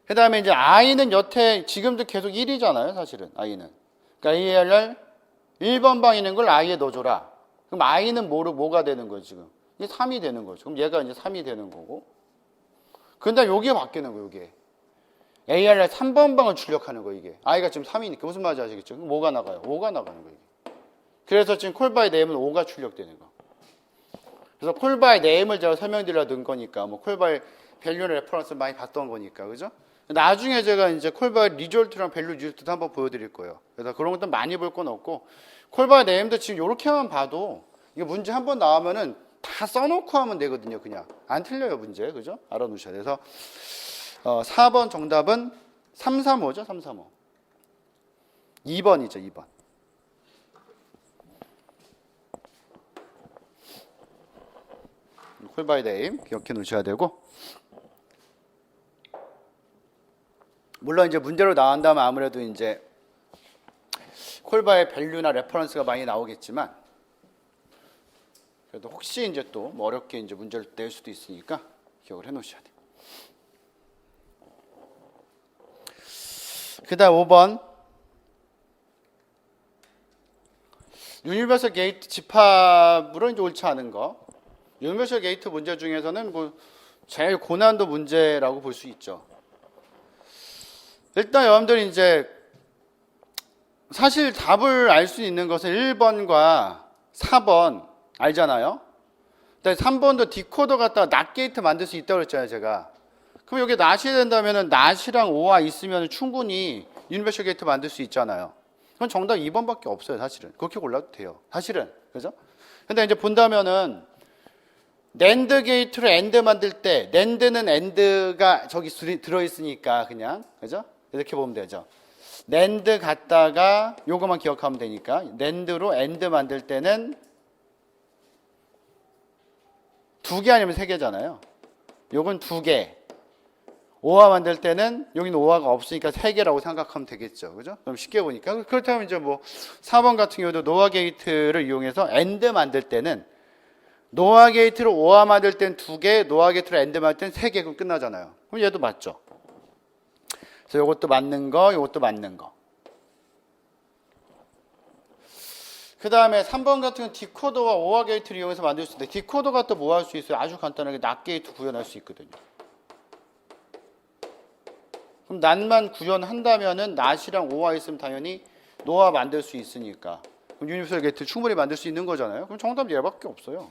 그 다음에 이제 I는 여태 지금도 계속 1이잖아요, 사실은. I는. 그러니까 ARR 1번 방 있는 걸 I에 넣어줘라. 그럼 I는 뭐가 되는 거예요, 지금? 이게 3이 되는 거죠. 그럼 얘가 이제 3이 되는 거고. 근데 여기가 바뀌는 거예요, 이게. ARR 3번 방을 출력하는 거예요, 이게. I가 지금 3이니까. 무슨 말인지 아시겠죠? 그럼 뭐가 나가요? 5가 나가는 거예요, 이게. 그래서 지금 콜바의 네임은 5가 출력되는 거. 그래서 콜바의 네임을 제가 설명드리려 둔 거니까, 뭐 콜바의 밸류 레퍼런스 많이 봤던 거니까, 그죠? 나중에 제가 이제 콜바의 리졸트랑 밸류 리졸트도 한번 보여드릴 거예요. 그래서 그런 것도 많이 볼 건 없고, 콜바의 네임도 지금 이렇게만 봐도, 이게 문제 한 번 나오면은 다 써놓고 하면 되거든요, 그냥. 안 틀려요, 문제. 그죠? 알아놓으셔야 돼서. 4번 정답은 335죠, 335. 2번이죠, 2번. 콜바의 네임 기억해 놓으셔야 되고, 물론 이제 문제로 나온다면 아무래도 이제 콜바의 밸류나 레퍼런스가 많이 나오겠지만, 그래도 혹시 이제 또 뭐 어렵게 이제 문제를 낼 수도 있으니까 기억을 해 놓으셔야 돼요. 그 다음 5번. 유니버설 게이트 집합으로 이제 옳지 않은 거. 유니버설 게이트 문제 중에서는 뭐 제일 고난도 문제라고 볼 수 있죠. 일단 여러분들이 이제 사실 답을 알 수 있는 것은 1번과 4번 알잖아요. 근데 3번도 디코더 갖다가 낫 게이트 만들 수 있다고 그랬잖아요, 제가. 그럼 여기 낫이 된다면은 낫이랑 5와 있으면 충분히 유니버설 게이트 만들 수 있잖아요. 그럼 정답 2번밖에 없어요, 사실은. 그렇게 골라도 돼요. 사실은. 그죠? 근데 이제 본다면은 낸드 게이트로 엔드 만들 때 낸드는 엔드가 저기 들어있으니까 그냥 그죠? 이렇게 보면 되죠. 낸드 갖다가 요거만 기억하면 되니까 낸드로 엔드 만들 때는 2개 아니면 3개잖아요. 요건 2개. 5화 만들 때는 여기는 5화가 없으니까 3개라고 생각하면 되겠죠. 그죠? 그럼 쉽게 보니까 그렇다면 이제 뭐 4번 같은 경우도 노아 게이트를 이용해서 엔드 만들 때는 노아 게이트로 오아 만들 땐 2개, 노아 게이트로 엔드 만들 땐 3개. 그럼 끝나잖아요. 그럼 얘도 맞죠. 그래서 이것도 맞는 거, 이것도 맞는 거. 그 다음에 3번 같은 건 디코더와 오아 게이트를 이용해서 만들 수 있는데, 디코더가 또 뭐 할 수 있어요? 아주 간단하게 낫 게이트 구현할 수 있거든요. 그럼 낫만 구현한다면은 낫이랑 오아 있으면 당연히 노아 만들 수 있으니까, 그럼 유니버설 게이트 충분히 만들 수 있는 거잖아요. 그럼 정답 얘밖에 없어요.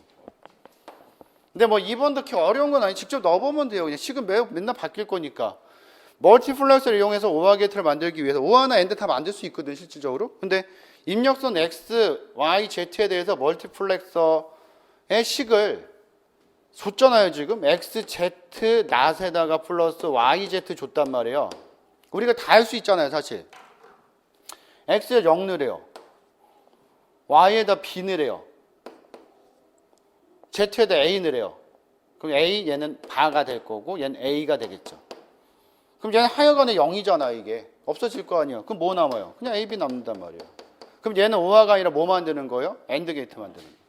근데 뭐 2번도 그렇게 어려운 건 아니, 직접 넣어보면 돼요. 그냥 식은 맨날 바뀔 거니까. 멀티플렉서를 이용해서 오아 게이트를 만들기 위해서 오아나 엔드 다 만들 수 있거든, 실질적으로. 근데 입력선 X, Y, Z에 대해서 멀티플렉서의 식을 줬잖아요, 지금. X, Z, 낫에다가 플러스 Y, Z 줬단 말이에요. 우리가 다 할 수 있잖아요, 사실. X에 0 넣으래요. Y에다 B 넣으래요. Z에다 A 넣으래요. 그럼 A, 얘는 바가 될 거고, 얘는 A가 되겠죠. 그럼 얘는 하여간에 0이잖아, 이게. 없어질 거 아니에요. 그럼 뭐 남아요? 그냥 A, B 남는단 말이에요. 그럼 얘는 오아가 아니라 뭐 만드는 거예요? 엔드 게이트 만드는 거예요.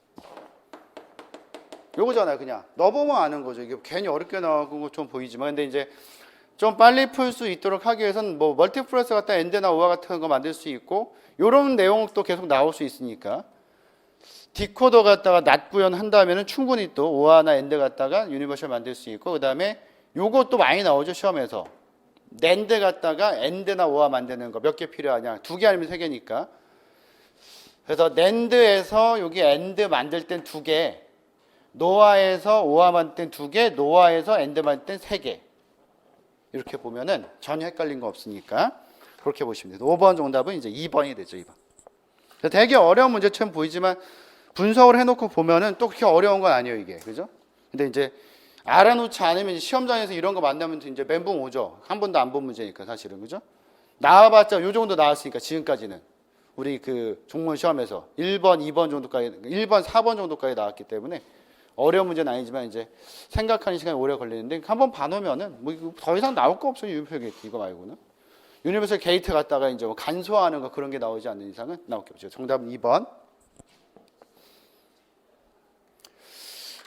요거잖아요, 그냥. 넣어보면 아는 거죠. 이게 괜히 어렵게 나오고 좀 보이지만. 근데 이제 좀 빨리 풀 수 있도록 하기 위해서는 뭐 멀티플렉서 같다 엔드나 오아 같은 거 만들 수 있고, 요런 내용도 계속 나올 수 있으니까. 디코더 갖다가 낫 구현한다면 충분히 또 오아나 엔드 갖다가 유니버셜 만들 수 있고, 그 다음에 요것도 많이 나오죠, 시험에서. 낸드 갖다가 엔드나 오아 만드는 거 몇 개 필요하냐? 2개 아니면 3개니까. 그래서 낸드에서 여기 엔드 만들 땐 2개, 노아에서 오아 만들 땐 2개, 노아에서 엔드 만들 땐 3개. 이렇게 보면은 전혀 헷갈린 거 없으니까 그렇게 보시면 돼요. 5번 정답은 이제 2번이 되죠, 2번. 되게 어려운 문제처럼 보이지만 분석을 해놓고 보면은 또 그렇게 어려운 건 아니에요, 이게. 그죠? 근데 이제 알아놓지 않으면 시험장에서 이런 거 만나면 이제 멘붕 오죠. 한 번도 안 본 문제니까, 사실은. 그죠? 나와봤자 요 정도 나왔으니까, 지금까지는. 우리 그 종문 시험에서 1번, 2번 정도까지, 1번, 4번 정도까지 나왔기 때문에 어려운 문제는 아니지만 이제 생각하는 시간이 오래 걸리는데, 한번 봐놓으면은 뭐 더 이상 나올 거 없어요, 유니버설 게이트. 이거 말고는. 유니버설 게이트 갖다가 이제 뭐 간소화하는 거 그런 게 나오지 않는 이상은 나올 게 없죠. 정답은 2번.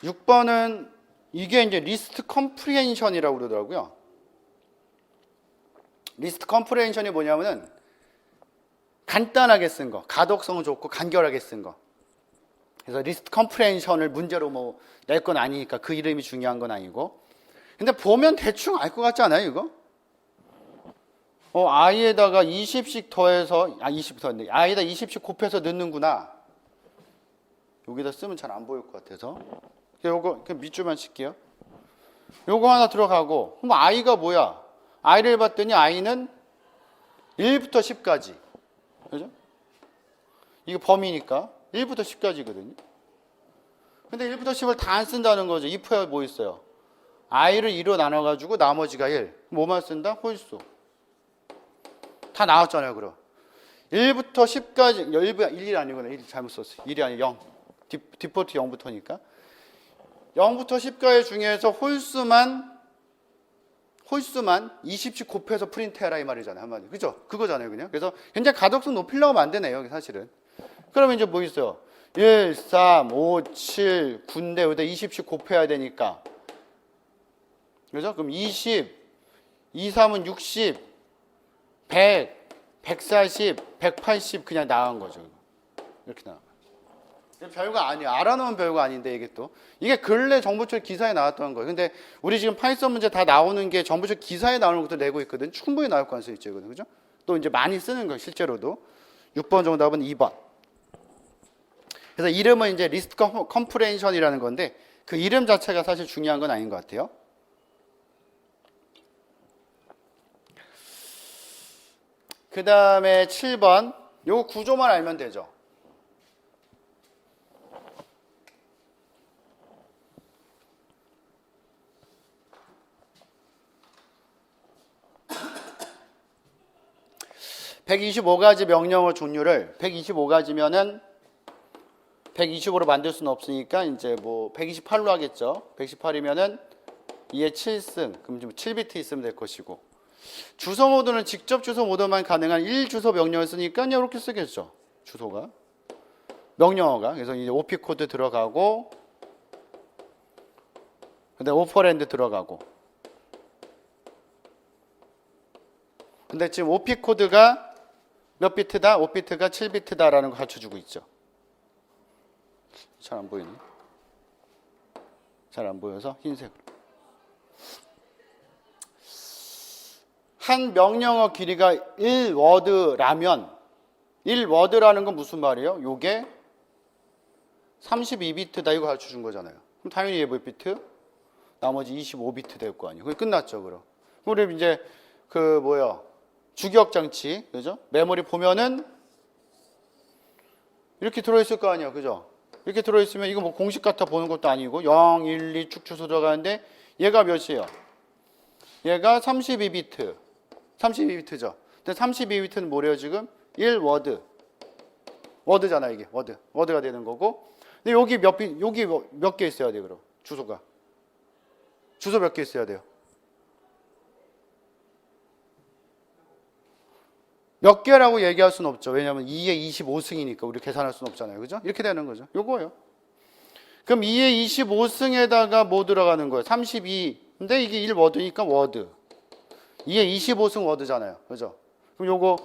6번은 이게 이제 리스트 컴프리헨션이라고 그러더라고요. 리스트 컴프리헨션이 뭐냐면은 간단하게 쓴 거, 가독성은 좋고 간결하게 쓴 거. 그래서 리스트 컴프리헨션을 문제로 뭐 낼 건 아니니까 그 이름이 중요한 건 아니고. 근데 보면 대충 알 것 같지 않아요, 이거? i에다가 20씩 더해서, 20 더했네. i에다 20씩 곱해서 넣는구나. 여기다 쓰면 잘 안 보일 것 같아서. 요거 밑줄만 칠게요. 요거 하나 들어가고, 그럼 i가 뭐야? i를 봤더니 i는 1부터 10까지. 그죠? 이게 범위니까 1부터 10까지거든요. 근데 1부터 10을 다 안 쓴다는 거죠. if에 뭐 있어요? i를 2로 나눠가지고 나머지가 1. 뭐만 쓴다? 홀수. 다 나왔잖아요, 그럼. 1부터 10까지, 1이 아니구나. 1 잘못 썼어요. 1이 아니고 0. 디폴트 0부터니까. 0부터 10까지 중에서 홀수만 20씩 곱해서 프린트해라 이 말이잖아요, 한마디. 그죠? 그거잖아요, 그냥. 그래서 굉장히 가독성 높이려고 하면 안 되네요, 사실은. 그러면 이제 뭐 있어요? 1, 3, 5, 7, 9인데 여기다 20씩 곱해야 되니까. 그죠? 그럼 20, 2, 3은 60, 100, 140, 180 그냥 나간 거죠. 이렇게 나간 거예요. 별거 아니에요. 알아놓으면 별거 아닌데 이게 또. 이게 근래 정보처 기사에 나왔던 거예요. 근데 우리 지금 파이썬 문제 다 나오는 게 정보처 기사에 나오는 것도 내고 있거든. 충분히 나올 가능성이 있거든. 그죠? 또 이제 많이 쓰는 거예요, 실제로도. 6번 정답은 2번. 그래서 이름은 이제 리스트 컴프레hension이라는 건데 그 이름 자체가 사실 중요한 건 아닌 것 같아요. 그 다음에 7번. 요 구조만 알면 되죠. (125가지) 명령어 종류를 125가지면은 125로 만들 수는 없으니까 이제 뭐 128로 하겠죠. 128이면은 2의 7승, 그럼 좀 7비트 있으면 될 것이고, 주소 모드는 직접 주소 모드만 가능한 1주소 명령을 쓰니까 이렇게 쓰겠죠. 주소가 명령어가. 그래서 이제 OP 코드 들어가고 근데 오퍼랜드 들어가고. 근데 지금 OP 코드가 몇 비트다? 5비트가 7비트다라는 거 가르쳐주고 있죠. 잘 안 보이네. 잘 안 보여서 흰색으로. 한 명령어 길이가 1워드라면 1워드라는 건 무슨 말이에요? 요게 32비트다 이거 가르쳐 준 거잖아요. 그럼 당연히 얘 몇 비트? 나머지 25비트 될 거 아니에요. 그게 끝났죠, 그럼. 우리 이제 주기억 장치, 그죠? 메모리 보면은 이렇게 들어있을 거 아니에요, 그죠? 이렇게 들어있으면 이거 뭐 공식 같아 보는 것도 아니고 0, 1, 2 쭉 주소 들어가는데 얘가 몇이에요? 얘가 32비트. 32비트죠. 근데 32비트는 뭐래요, 지금? 1워드. 워드잖아, 이게. 워드. 워드가 되는 거고. 근데 여기 여기 몇 개 있어야 돼요, 그럼? 주소가. 주소 몇 개 있어야 돼요? 몇 개라고 얘기할 수는 없죠. 왜냐하면 2의 25승이니까 우리 계산할 수는 없잖아요. 그죠? 이렇게 되는 거죠. 요거예요. 그럼 2의 25승에다가 뭐 들어가는 거예요? 32. 근데 이게 1워드니까 워드. 2의 25승 워드잖아요. 그죠? 그럼 요거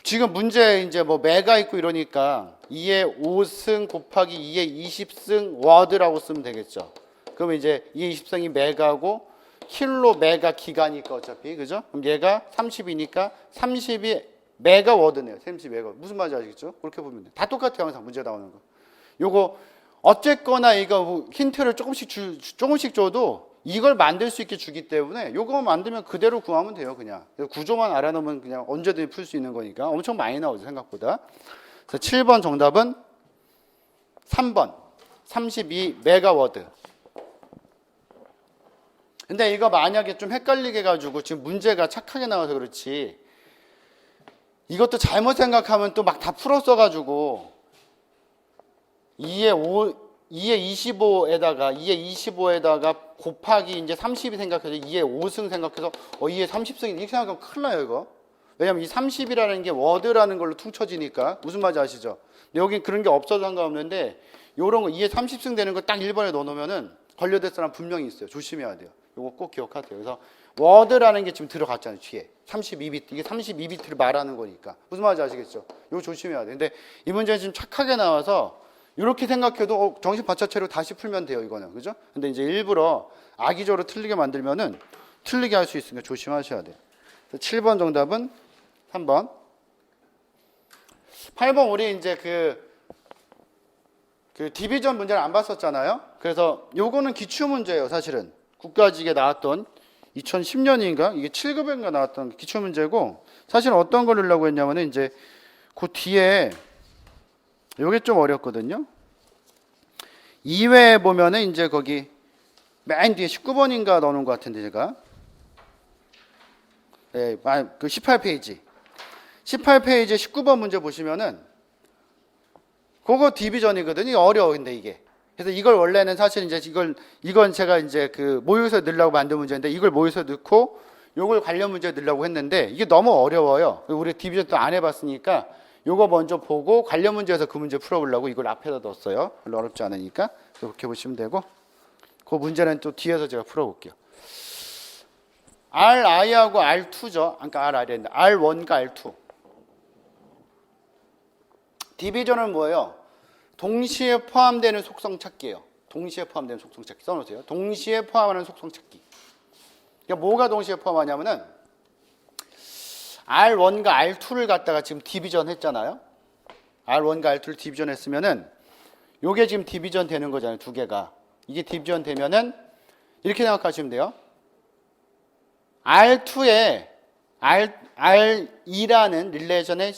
지금 문제 이제 뭐 메가 있고 이러니까 2의 5승 곱하기 2의 20승 워드라고 쓰면 되겠죠. 그러면 이제 2의 20승이 메가고 킬로 메가 기가니까 어차피 그죠? 그럼 얘가 30이니까 30이 메가 워드네요. 30메가. 무슨 말인지 아시겠죠? 그렇게 보면 돼. 다 똑같아요. 항상 문제 나오는 거. 요거 어쨌거나 이거 힌트를 조금씩 줘도 이걸 만들 수 있게 주기 때문에 요거 만들면 그대로 구하면 돼요. 그냥 구조만 알아놓으면 그냥 언제든지 풀 수 있는 거니까 엄청 많이 나오죠. 생각보다. 그래서 7번 정답은 3번 32메가워드. 근데 이거 만약에 좀 헷갈리게 해가지고 지금 문제가 착하게 나와서 그렇지 이것도 잘못 생각하면 또 막 다 풀었어가지고 2의 25에다가 곱하기 이제 30이 생각해서 2의 5승 생각해서 2의 30승 이렇게 생각하면 큰일 나요 이거. 왜냐면 이 30이라는 게 워드라는 걸로 퉁쳐지니까 무슨 말인지 아시죠? 근데 여긴 그런 게 없어도 상관없는데 요런 거 2의 30승 되는 거 딱 1번에 넣어놓으면은 걸려될 사람 분명히 있어요. 조심해야 돼요. 요거 꼭 기억하세요. 그래서 워드라는 게 지금 들어갔잖아요. 뒤에 32비트 이게 32비트를 말하는 거니까 무슨 말인지 아시겠죠? 요거 조심해야 돼요. 근데 이 문제는 지금 착하게 나와서 이렇게 생각해도 정신 바짝차리고 다시 풀면 돼요. 이거는 그죠? 근데 이제 일부러 악의적으로 틀리게 만들면은 틀리게 할 수 있으니까 조심하셔야 돼요. 7번 정답은 3번. 8번 우리 이제 그 디비전 문제를 안 봤었잖아요. 그래서 요거는 기출 문제예요. 사실은 국가직에 나왔던 2010년인가 이게 7급인가 나왔던 기출 문제고 사실 어떤 걸 넣으려고 했냐면은 이제 그 뒤에 요게 좀 어렵거든요. 2회에 보면은 이제 거기 맨 뒤에 19번인가 넣어놓은 것 같은데 제가 그 18페이지 18페이지에 19번 문제 보시면은 그거 디비전이거든요. 이게 어려워 근데 이게. 그래서 이걸 원래는 사실 이제 이건 제가 이제 그 모의고사에 넣으려고 만든 문제인데 이걸 모의고사에 넣고 요걸 관련 문제에 넣으려고 했는데 이게 너무 어려워요. 우리 디비전 또 안 해봤으니까 요거 먼저 보고 관련 문제에서 그 문제 풀어보려고 이걸 앞에다 넣었어요. 별로 어렵지 않으니까 그렇게 보시면 되고 그 문제는 또 뒤에서 제가 풀어볼게요. RI하고 R2죠. 그러니까 RI인데 R1과 R2. 디비전은 뭐예요? 동시에 포함되는 속성 찾기예요. 동시에 포함되는 속성 찾기 써놓으세요. 동시에 포함하는 속성 찾기. 그러니까 뭐가 동시에 포함하냐면은 R1과 R2를 갖다가 지금 디비전 했잖아요. R1과 R2를 디비전 했으면은 요게 지금 디비전 되는 거잖아요. 두 개가. 이게 디비전 되면은 이렇게 생각하시면 돼요. R2에 R2라는 릴레이션의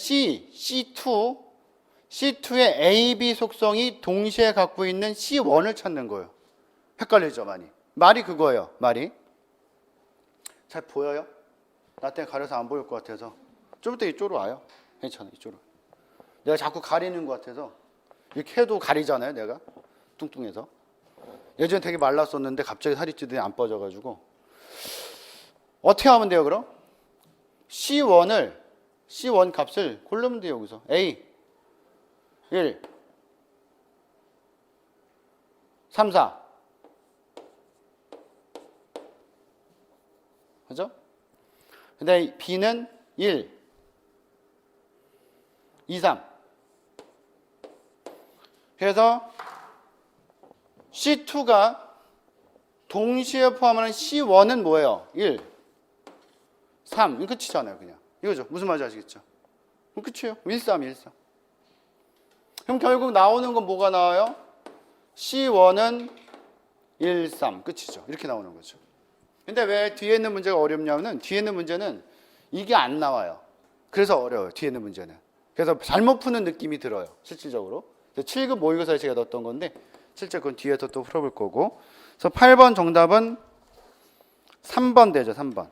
C2의 A, B 속성이 동시에 갖고 있는 C1을 찾는 거예요. 헷갈리죠, 많이. 말이 그거예요, 말이. 잘 보여요? 나 때문에 가려서 안 보일 것 같아서. 좀 이따 이쪽으로 와요. 괜찮아, 이쪽으로. 내가 자꾸 가리는 것 같아서. 이렇게 해도 가리잖아요, 내가. 뚱뚱해서. 예전에 되게 말랐었는데 갑자기 살이 찌더니 안 빠져가지고. 어떻게 하면 돼요, 그럼? C1 값을 고르면 돼요, 여기서. A. 1, 3, 4. 그죠? 근데 B는 1, 2, 3. 그래서 C2가 동시에 포함하는 C1은 뭐예요? 1, 3. 이거 끝이잖아요, 그냥. 이거죠. 무슨 말인지 아시겠죠? 그럼 끝이에요. 1, 3, 1, 3. 그럼 결국 나오는 건 뭐가 나와요? C1은 1, 3. 끝이죠. 이렇게 나오는 거죠. 근데 왜 뒤에 있는 문제가 어렵냐면은 뒤에 있는 문제는 이게 안 나와요. 그래서 어려워요. 뒤에 있는 문제는. 그래서 잘못 푸는 느낌이 들어요. 실질적으로. 7급 모의고사에 제가 넣었던 건데 실제 그건 뒤에서 또 풀어볼 거고. 그래서 8번 정답은 3번 되죠. 3번.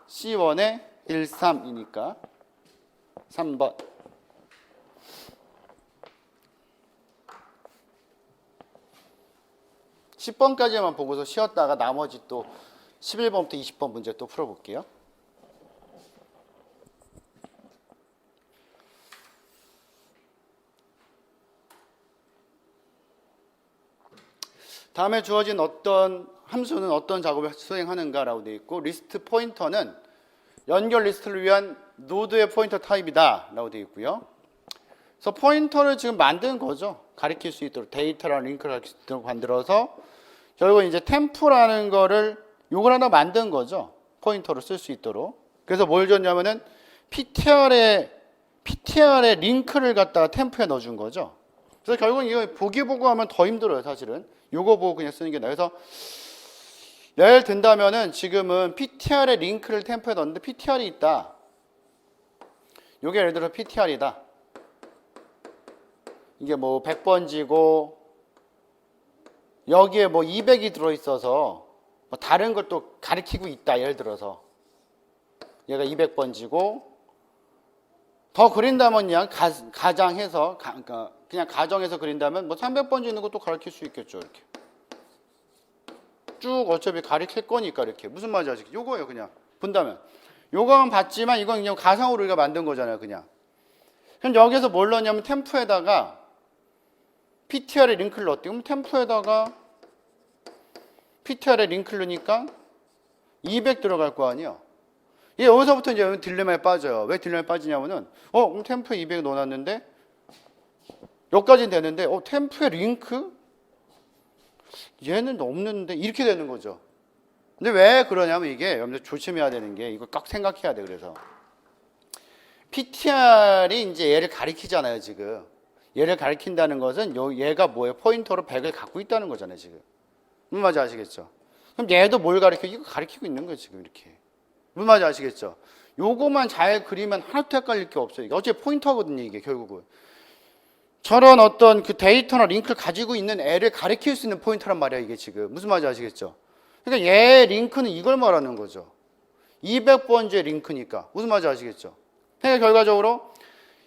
C1에 1, 3이니까 3번. 10번까지만 보고서 쉬었다가 나머지 또 11번부터 20번 문제 또 풀어볼게요. 다음에 주어진 어떤 함수는 어떤 작업을 수행하는가라고 되어 있고, 리스트 포인터는 연결 리스트를 위한 노드의 포인터 타입이다 라고 되어 있고요. 그래서 포인터를 지금 만든 거죠. 가리킬 수 있도록 데이터랑 링크를 가리킬 수 있도록 만들어서 결국은 이제 템프라는 거를 요걸 하나 만든 거죠. 포인터로 쓸 수 있도록. 그래서 뭘 줬냐면은 PTR에 링크를 갖다가 템프에 넣어준 거죠. 그래서 결국은 이거 보기 보고 하면 더 힘들어요, 사실은. 요거 보고 그냥 쓰는 게 나아요. 그래서 예를 든다면은 지금은 PTR에 링크를 템프에 넣었는데 PTR이 있다. 요게 예를 들어 PTR이다. 이게 뭐 100번지고 여기에 뭐 200이 들어있어서 뭐 다른 걸 또 가리키고 있다. 예를 들어서 얘가 200번지고 더 그린다면 그냥 가정해서 그냥 가정해서 그린다면 뭐 300번지 있는 것도 가리킬 수 있겠죠. 이렇게 쭉 어차피 가리킬 거니까 이렇게 무슨 말인지 아시겠죠? 요거예요. 그냥 본다면 요거는 봤지만 이건 그냥 가상으로 우리가 만든 거잖아요. 그냥 그럼 여기서 뭘 넣냐면 템프에다가 PTR에 링크를 넣었대. 그럼 템프에다가 PTR에 링크를 넣으니까 200 들어갈 거 아니에요. 얘 여기서부터 이제 딜레마에 빠져요. 왜 딜레마에 빠지냐면은 그럼 템프에 200 넣어놨는데 여기까지는 되는데 템프에 링크? 얘는 없는데 이렇게 되는 거죠. 근데 왜 그러냐면 이게 여러분들 조심해야 되는 게 이거 꼭 생각해야 돼. 그래서 PTR이 이제 얘를 가리키잖아요. 지금 얘를 가리킨다는 것은 얘가 뭐예요? 포인터로 100을 갖고 있다는 거잖아요. 지금 무슨 말인지 아시겠죠? 그럼 얘도 뭘 가리켜? 이거 가리키고 있는 거예요. 지금 이렇게 무슨 말인지 아시겠죠? 요거만 잘 그리면 하나도 헷갈릴 게 없어요. 이게 어차피 포인터거든요. 이게 결국은 저런 어떤 그 데이터나 링크를 가지고 있는 애를 가리킬 수 있는 포인터란 말이야. 이게 지금 무슨 말인지 아시겠죠? 그러니까 얘 링크는 이걸 말하는 거죠. 200번째 링크니까 무슨 말인지 아시겠죠? 그러니까 결과적으로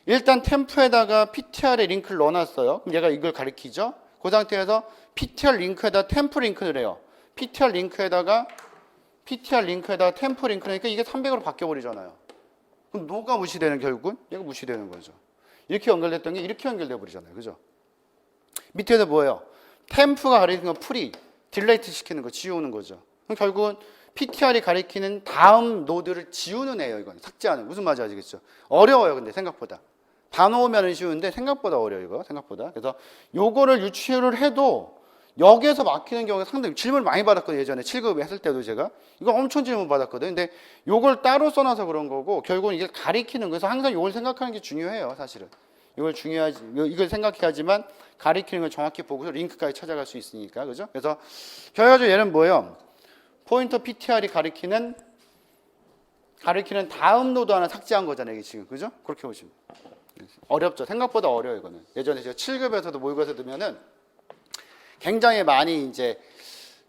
일단 템프에다가 PTR에 링크를 넣어놨어요. 그럼 얘가 이걸 가리키죠. 그 상태에서 PTR 링크에다 템프 링크를 해요. PTR 링크에다가 템프 링크니까 이게 300으로 바뀌어버리잖아요. 그럼 뭐가 무시되는 결국은? 얘가 무시되는 거죠. 이렇게 연결됐던 게 이렇게 연결돼 버리잖아요. 그죠? 밑에서 뭐예요? 템프가 가리키는 건 프리, 딜레이트 시키는 거, 지우는 거죠. 그럼 결국은 PTR이 가리키는 다음 노드를 지우는 애예요. 이건 삭제하는. 무슨 말인지 아시겠죠? 어려워요. 근데 생각보다. 다 놓으면 쉬운데 생각보다 어려워요. 이거 생각보다. 그래서 요거를 유추를 해도 여기에서 막히는 경우가 상당히 질문을 많이 받았거든요. 예전에 7급 했을 때도 제가 이거 엄청 질문 받았거든요. 근데 요걸 따로 써놔서 그런 거고 결국은 이걸 가리키는 거에서 항상 요걸 생각하는 게 중요해요. 사실은 이걸 생각해야지만 가리키는 걸 정확히 보고서 링크까지 찾아갈 수 있으니까. 그죠? 그래서 결과적으로 얘는 뭐예요? 포인터 PTR이 가리키는 다음 노드 하나 삭제한 거잖아요. 이게 지금. 그죠? 그렇게 보시면 어렵죠. 생각보다 어려워요. 이거는 예전에 제가 7급에서도 모의고사 두면은 굉장히 많이 이제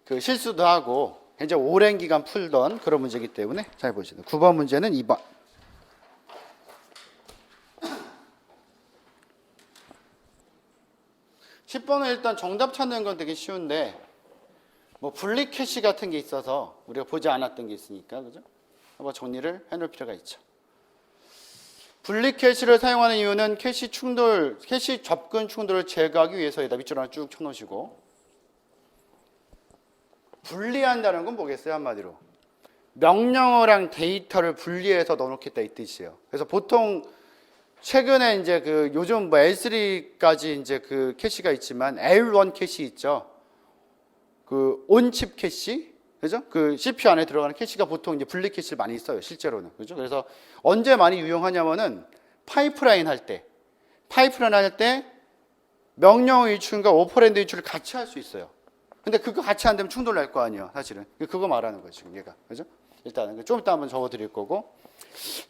그 실수도 하고 굉장히 오랜 기간 풀던 그런 문제이기 때문에 잘 보시죠. 9번 문제는 2번. 10번은 일단 정답 찾는 건 되게 쉬운데 뭐 분리 캐시 같은 게 있어서 우리가 보지 않았던 게 있으니까 그죠? 한번 정리를 해놓을 필요가 있죠. 분리 캐시를 사용하는 이유는 캐시 접근 충돌을 제거하기 위해서이다. 밑줄 하나 쭉 쳐놓으시고 분리한다는 건 뭐겠어요? 한마디로 명령어랑 데이터를 분리해서 넣어놓겠다 이 뜻이에요. 그래서 보통 최근에 이제 그 요즘 뭐 L3까지 이제 그 캐시가 있지만 L1 캐시 있죠. 그 온칩 캐시, 그죠? 그 CPU 안에 들어가는 캐시가 보통 이제 분리 캐시를 많이 써요, 실제로는, 그죠? 그래서 언제 많이 유용하냐면은 파이프라인 할 때 명령 유출과 오퍼랜드 유출을 같이 할 수 있어요. 근데 그거 같이 안 되면 충돌 날 거 아니에요, 사실은. 그거 말하는 거예요, 지금 얘가, 그죠? 일단은 좀 이따 한번 적어드릴 거고.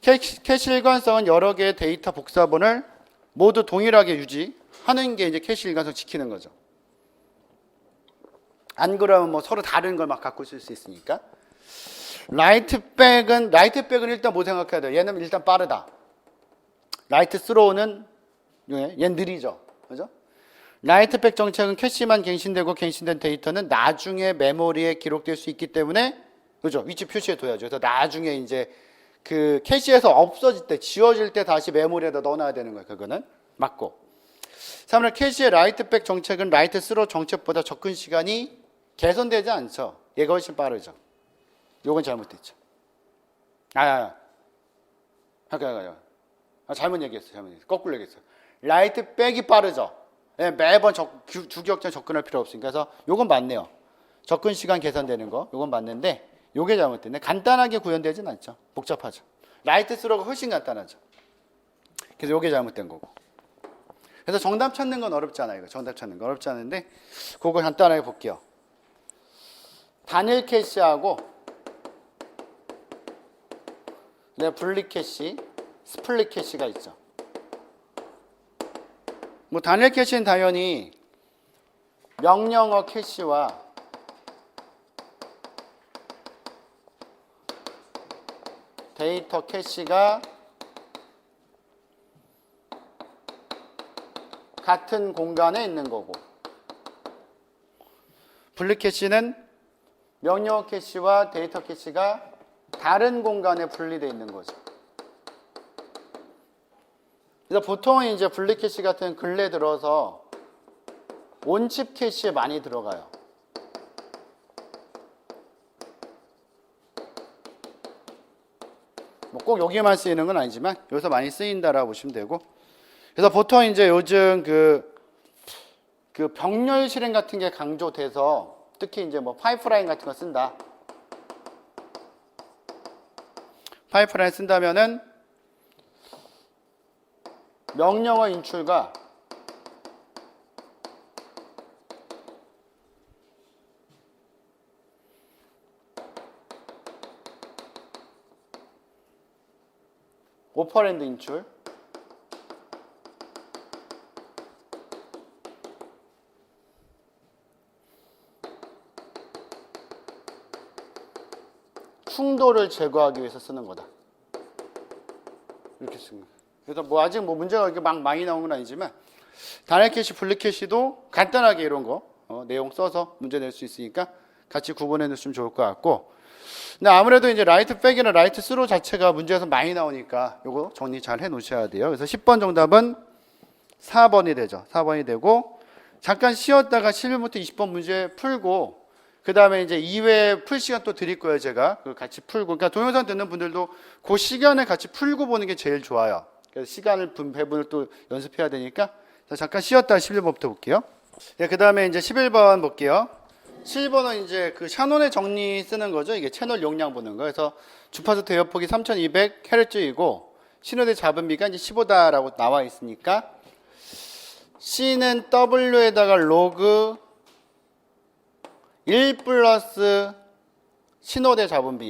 캐시 일관성은 여러 개의 데이터 복사본을 모두 동일하게 유지하는 게 이제 캐시 일관성 지키는 거죠. 안 그러면 뭐 서로 다른 걸 막 갖고 쓸 수 있으니까. 라이트백은 일단 뭐 생각해야 돼요? 얘는 일단 빠르다. 라이트 스로우는 얘는 느리죠. 그죠? 라이트백 정책은 캐시만 갱신되고 갱신된 데이터는 나중에 메모리에 기록될 수 있기 때문에, 그죠? 위치 표시해 둬야죠. 그래서 나중에 이제 그 캐시에서 없어질 때, 지워질 때 다시 메모리에다 넣어놔야 되는 거예요. 그거는 맞고. 3번 캐시의 라이트백 정책은 라이트 스로우 정책보다 접근 시간이 개선되지 않죠. 얘가 훨씬 빠르죠. 요건 잘못됐죠. 잘못 얘기했어요. 거꾸로 얘기했어요. 라이트백이 빠르죠. 매번 두 격자 접근할 필요 없으니까. 그래서 요건 맞네요. 접근 시간 개선되는 거, 요건 맞는데 요게 잘못됐네. 간단하게 구현되진 않죠. 복잡하죠. 라이트 스로우가 훨씬 간단하죠. 그래서 요게 잘못된 거고. 그래서 정답 찾는 건 어렵지 않아요. 이거 정답 찾는 건 어렵지 않은데 그거 간단하게 볼게요. 단일 캐시하고 분리 캐시, 스플릿 캐시가 있죠. 뭐 단일 캐시는 당연히 명령어 캐시와 데이터 캐시가 같은 공간에 있는 거고, 분리 캐시는 명령어 캐시와 데이터 캐시가 다른 공간에 분리되어 있는 거죠. 그래서 보통은 이제 분리 캐시 같은 근래 들어서 온칩 캐시에 많이 들어가요. 뭐 꼭 여기에만 쓰이는 건 아니지만 여기서 많이 쓰인다라고 보시면 되고. 그래서 보통 이제 요즘 그 병렬 실행 같은 게 강조돼서 특히 이제 뭐 파이프라인 같은 거 쓴다. 파이프라인 쓴다면은 명령어 인출과 오퍼랜드 인출, 충돌을 제거하기 위해서 쓰는 거다. 이렇게 씁니다. 그래서 뭐 아직 뭐 문제가 이렇게 막 많이 나온 건 아니지만 단일 캐시, 분리 캐시도 간단하게 이런 거 내용 써서 문제 낼 수 있으니까 같이 구분해 놓으시면 좋을 것 같고. 근데 아무래도 이제 라이트백이나 라이트 스로우 자체가 문제에서 많이 나오니까 요거 정리 잘 해 놓으셔야 돼요. 그래서 10번 정답은 4번이 되죠. 4번이 되고, 잠깐 쉬었다가 11부터 20번 문제 풀고 그 다음에 이제 2회 풀 시간 또 드릴 거예요. 제가 같이 풀고, 그러니까 동영상 듣는 분들도 그 시간에 같이 풀고 보는 게 제일 좋아요. 그래서 시간을 배분을 또 연습해야 되니까. 자, 잠깐 쉬었다가 11번부터 볼게요. 네, 그 다음에 이제 11번 볼게요. 7번은 이제 그 샤논의 정리 쓰는 거죠. 이게 채널 용량 보는 거. 그래서 주파수 대역폭이 3200Hz이고 신호대 잡음비가 이제 15다라고 나와 있으니까 C는 W에다가 로그 1 플러스 신호대 잡음비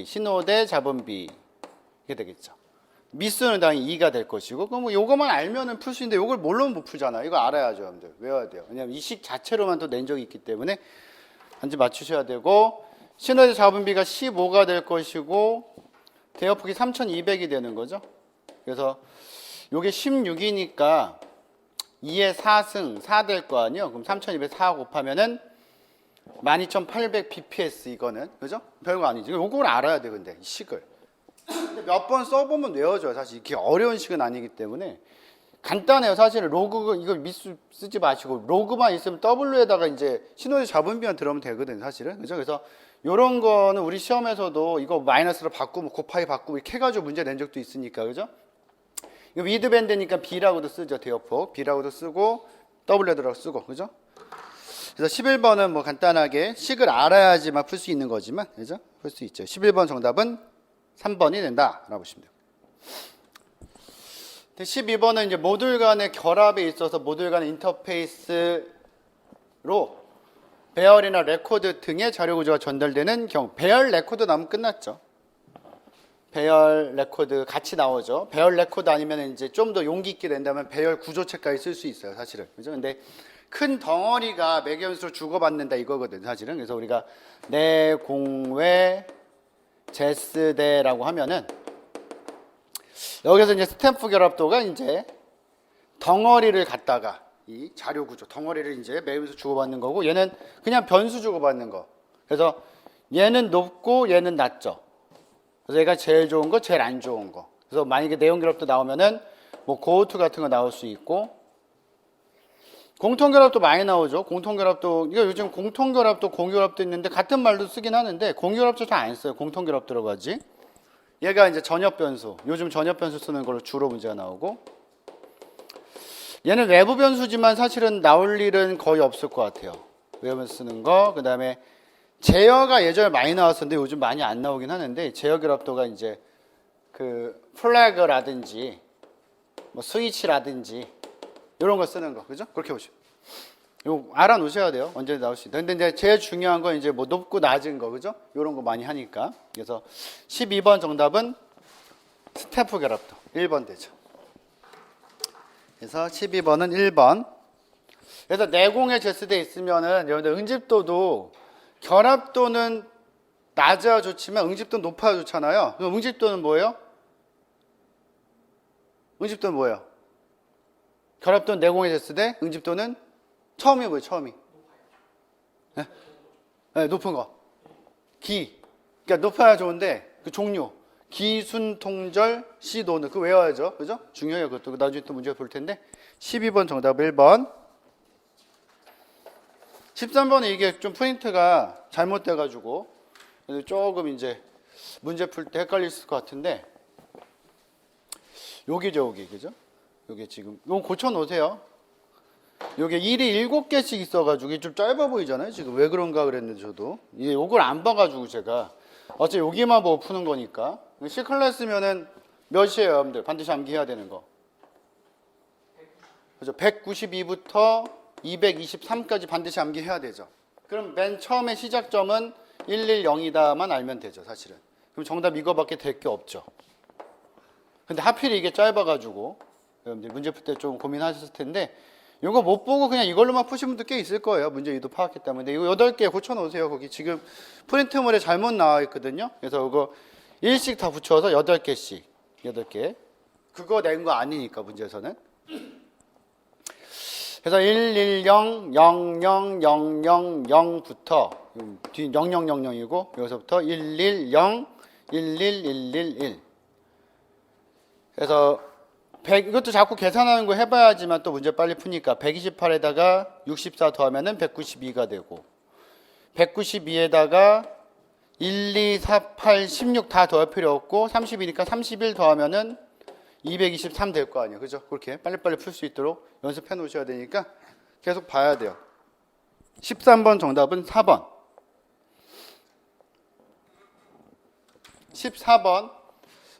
이게 되겠죠. 미수는 당연히 2가 될 것이고, 그럼 뭐 요거만 알면은 풀 수 있는데 요걸 모르면 못 풀잖아요. 이거 알아야죠, 여러분들. 외워야 돼요. 왜냐면 이 식 자체로만 또 낸 적이 있기 때문에 단지 맞추셔야 되고, 신호대 잡음비가 15가 될 것이고 대역폭이 3200이 되는 거죠. 그래서 요게 16이니까 2에 4승 4 될 거 아니에요. 그럼 3200 4 곱하면은 12800 bps 이거는, 그죠? 별거 아니지. 요걸 알아야 돼. 근데 이 식을 몇 번 써보면 외워져요. 사실 이렇게 어려운 식은 아니기 때문에 간단해요. 사실은 로그 이거 미수 쓰지 마시고 로그만 있으면 W에다가 이제 신호대 잡음비만 들어오면 되거든요. 사실은, 그죠? 그래서 요런 거는 우리 시험에서도 이거 마이너스로 바꾸고 곱하기 바꾸고 이렇게 해가지고 문제 낸 적도 있으니까, 그죠? 이거 위드밴드니까 B라고도 쓰죠. 대역폭. B라고도 쓰고 W라고 쓰고, 그죠? 그래서 11번은 뭐 간단하게 식을 알아야지만 풀 수 있는 거지만, 그죠? 풀 수 있죠. 11번 정답은 3번이 된다라고 보시면 돼요. 12번은 이제 모듈 간의 결합에 있어서 모듈 간의 인터페이스로 배열이나 레코드 등의 자료 구조가 전달되는 경우. 배열 레코드 나오면 끝났죠. 배열 레코드 같이 나오죠. 배열 레코드 아니면 이제 좀 더 용기 있게 된다면 배열 구조책까지 쓸 수 있어요, 사실은. 그죠? 근데 큰 덩어리가 매개연수로 주고받는다 이거거든, 사실은. 그래서 우리가 내공외 제스대라고 하면은 여기서 이제 스탬프 결합도가 이제 덩어리를 갖다가 이 자료 구조 덩어리를 이제 매개연수 주고받는 거고, 얘는 그냥 변수 주고받는 거. 그래서 얘는 높고 얘는 낮죠. 그래서 얘가 제일 좋은 거, 제일 안 좋은 거. 그래서 만약에 내용 결합도 나오면은 뭐 고어투 같은 거 나올 수 있고, 공통 결합도 많이 나오죠. 공통 결합도, 이거 요즘 공통 결합도 공유 결합도 있는데 같은 말도 쓰긴 하는데 공유 결합도 잘 안 써요. 공통 결합 들어가지. 얘가 이제 전역 변수. 요즘 전역 변수 쓰는 걸로 주로 문제가 나오고, 얘는 외부 변수지만 사실은 나올 일은 거의 없을 것 같아요. 외부 변수 쓰는 거. 그다음에 제어가 예전에 많이 나왔었는데 요즘 많이 안 나오긴 하는데, 제어 결합도가 이제 그 플래그라든지 뭐 스위치라든지 이런 거 쓰는 거, 그죠? 그렇게 보시면. 이거 알아 놓으셔야 돼요. 언제 나올 수 있다. 근데 이제 제일 중요한 건 이제 뭐 높고 낮은 거, 그죠? 이런 거 많이 하니까. 그래서 12번 정답은 스탬프 결합도 1번 되죠. 그래서 12번은 1번. 그래서 내공의 제스대 있으면은 여러분들 응집도도 결합도는 낮아야 좋지만 응집도는 높아야 좋잖아요. 그럼 응집도는 뭐예요? 응집도는 뭐예요? 결합도는 내공의 제스대, 응집도는 처음이 뭐예요? 처음이? 네? 네, 높은 거. 기. 그러니까 높아야 좋은데 그 종류. 기순통절 시도는 그거 외워야죠. 그죠? 중요해요. 그것도 나중에 또 문제가 볼 텐데. 12번 정답 1번. 13번은 이게 좀 프린트가 잘못돼 가지고 조금 이제 문제 풀 때 헷갈릴 것 같은데, 여기죠, 여기. 그죠? 요게 지금 이건 고쳐 놓으세요. 요게 일이 7개씩 있어가지고 이게 좀 짧아 보이잖아요. 지금 왜 그런가 그랬는데 저도 이게 요걸 안 봐가지고 제가 어차피 여기만 보고 푸는 거니까. C클래스면은 몇이에요, 여러분들? 반드시 암기해야 되는 거. 그죠? 192부터 223까지 반드시 암기해야 되죠. 그럼 맨 처음에 시작점은 110이다만 알면 되죠, 사실은. 그럼 정답 이거밖에 될 게 없죠. 근데 하필 이게 짧아가지고 여러분들 문제 풀 때 좀 고민하셨을 텐데, 이거 못 보고 그냥 이걸로만 푸신 분도 꽤 있을 거예요. 문제 유도 파악했기 때문에. 이거 8개 고쳐놓으세요. 거기 지금 프린트물에 잘못 나와 있거든요. 그래서 이거 일씩 다 붙여서 8개씩. 8개. 그거 낸 거 아니니까, 문제에서는. 그래서 110, 00, 000부터, 뒤 0000이고, 여기서부터 110, 11111. 그래서 이것도 자꾸 계산하는 거 해봐야지만 또 문제 빨리 푸니까 128에다가 64 더하면은 192가 되고, 192에다가 1, 2, 4, 8, 16 다 더할 필요 없고 30이니까 31 더하면은 223 될 거 아니에요. 그죠? 그렇게 빨리빨리 풀 수 있도록 연습해 놓으셔야 되니까 계속 봐야 돼요. 13번 정답은 4번. 14번.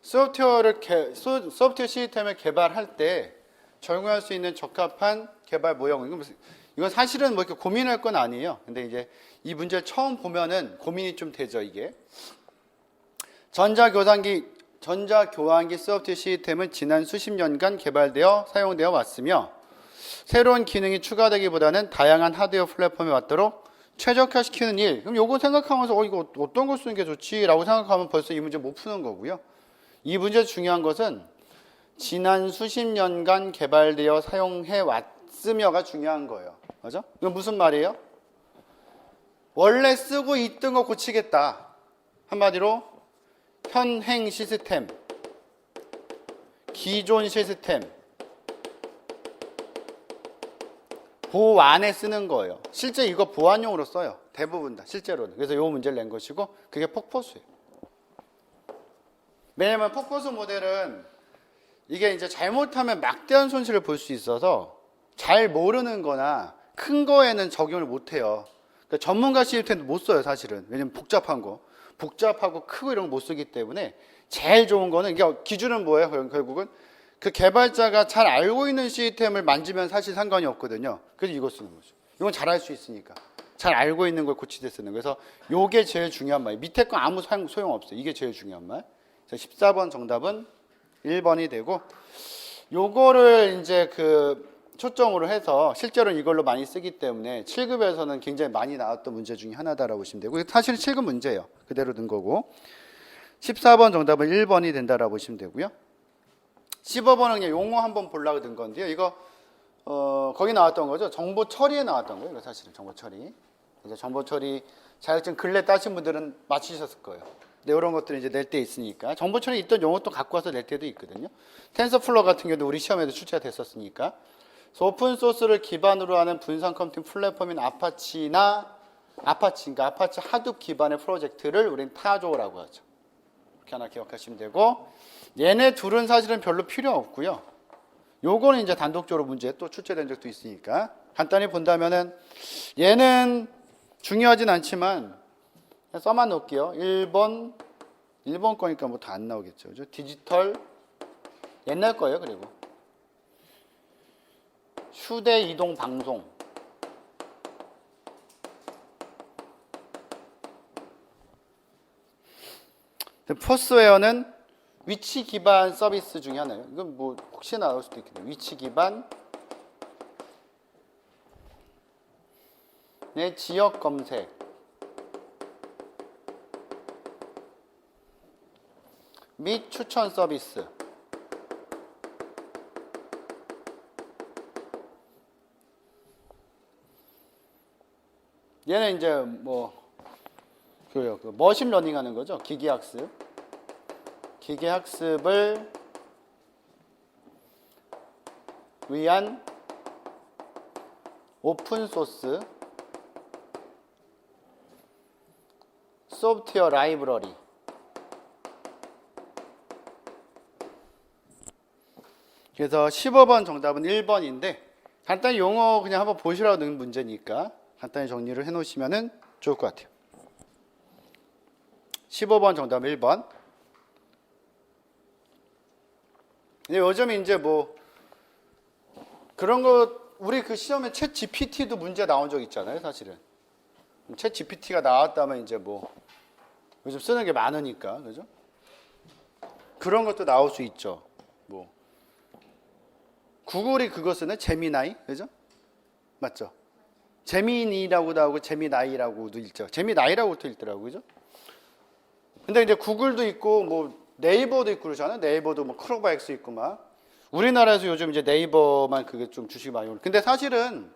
소프트웨어 시스템을 개발할 때 적용할 수 있는 적합한 개발 모형. 이건 사실은 뭐 이렇게 고민할 건 아니에요. 근데 이제 이 문제를 처음 보면은 고민이 좀 되죠, 이게. 전자교환기 소프트웨어 시스템은 지난 수십 년간 개발되어 사용되어 왔으며, 새로운 기능이 추가되기보다는 다양한 하드웨어 플랫폼에 맞도록 최적화시키는 일. 그럼 요거 생각하면서 이거 어떤 걸 쓰는 게 좋지? 라고 생각하면 벌써 이 문제 못 푸는 거고요. 이 문제에서 중요한 것은 지난 수십 년간 개발되어 사용해 왔으며가 중요한 거예요. 맞아? 이건 무슨 말이에요? 원래 쓰고 있던 거 고치겠다. 한마디로 현행 시스템, 기존 시스템, 보안에 쓰는 거예요. 실제 이거 보안용으로 써요. 대부분 다 실제로는. 그래서 이 문제를 낸 것이고 그게 폭포수예요. 왜냐면 폭포수 모델은 이게 이제 잘못하면 막대한 손실을 볼 수 있어서 잘 모르는 거나 큰 거에는 적용을 못 해요. 그러니까 전문가 시스템도 못 써요, 사실은. 왜냐면 복잡한 거. 복잡하고 크고 이런 거 못 쓰기 때문에 제일 좋은 거는, 이게 기준은 뭐예요? 결국은 그 개발자가 잘 알고 있는 시스템을 만지면 사실 상관이 없거든요. 그래서 이거 쓰는 거죠. 이건 잘 할 수 있으니까. 잘 알고 있는 걸 고치듯 쓰는 거예요. 그래서 요게 제일 중요한 말이에요. 밑에 거 아무 소용없어요. 이게 제일 중요한 말. 그래서 14번 정답은 1번이 되고, 요거를 이제 그 초점으로 해서 실제로는 이걸로 많이 쓰기 때문에 7급에서는 굉장히 많이 나왔던 문제 중에 하나다라고 보시면 되고, 사실 7급 문제예요. 그대로 든 거고. 14번 정답은 1번이 된다라고 보시면 되고요. 15번은 그냥 용어 한번 보려고 든 건데요. 이거 거기 나왔던 거죠. 정보 처리에 나왔던 거예요. 이거 사실은 정보 처리. 이제 정보 처리 자격증 근래 따신 분들은 맞히셨을 거예요. 근데 이런 것들은 이제 낼 때 있으니까 정보 처리 있던 용어 또 갖고 와서 낼 때도 있거든요. 텐서플로우 같은 경우도 우리 시험에도 출제가 됐었으니까. 그래서 오픈 소스를 기반으로 하는 분산 컴퓨팅 플랫폼인 아파치나 그러니까 아파치 하둡 기반의 프로젝트를 우리는 타조라고 하죠. 이렇게 하나 기억하시면 되고, 얘네 둘은 사실은 별로 필요 없고요. 요거는 이제 단독적으로 문제에 또 출제된 적도 있으니까 간단히 본다면은 얘는 중요하진 않지만 써만 놓을게요. 1번 거니까 뭐 다 안 나오겠죠. 그죠? 디지털 옛날 거예요. 그리고 휴대 이동 방송, 포스웨어는 위치 기반 서비스 중에 하나예요. 이건 뭐 혹시 나올 수도 있겠네요. 위치 기반 내 지역 검색, 및 추천 서비스. 얘는 이제 뭐 그 머신 러닝 하는 거죠. 기계학습을 위한 오픈 소스 소프트웨어 라이브러리. 그래서 15번 정답은 1번인데 간단히 용어 그냥 한번 보시라고 넣은 문제니까 간단히 정리를 해놓으시면 좋을 것 같아요. 15번 정답 1번. 근데 요즘 이제 뭐 그런 거 우리 그 시험에 챗 GPT도 문제 나온 적 있잖아요, 사실은. 챗 GPT가 나왔다면 이제 뭐 요즘 쓰는 게 많으니까, 그죠? 그런 것도 나올 수 있죠. 뭐 구글이 그거 쓰네, 제미나이, 그죠? 맞죠? 제미니라고도 하고 제미나이라고도 읽죠. 제미나이라고도 읽더라고요, 그죠? 근데 이제 구글도 있고 뭐 네이버도 있고 그러잖아요. 네이버도 뭐 크로바엑스 있고 막. 우리나라에서 요즘 이제 네이버만 그게 좀 주식이 많이 오르고. 근데 사실은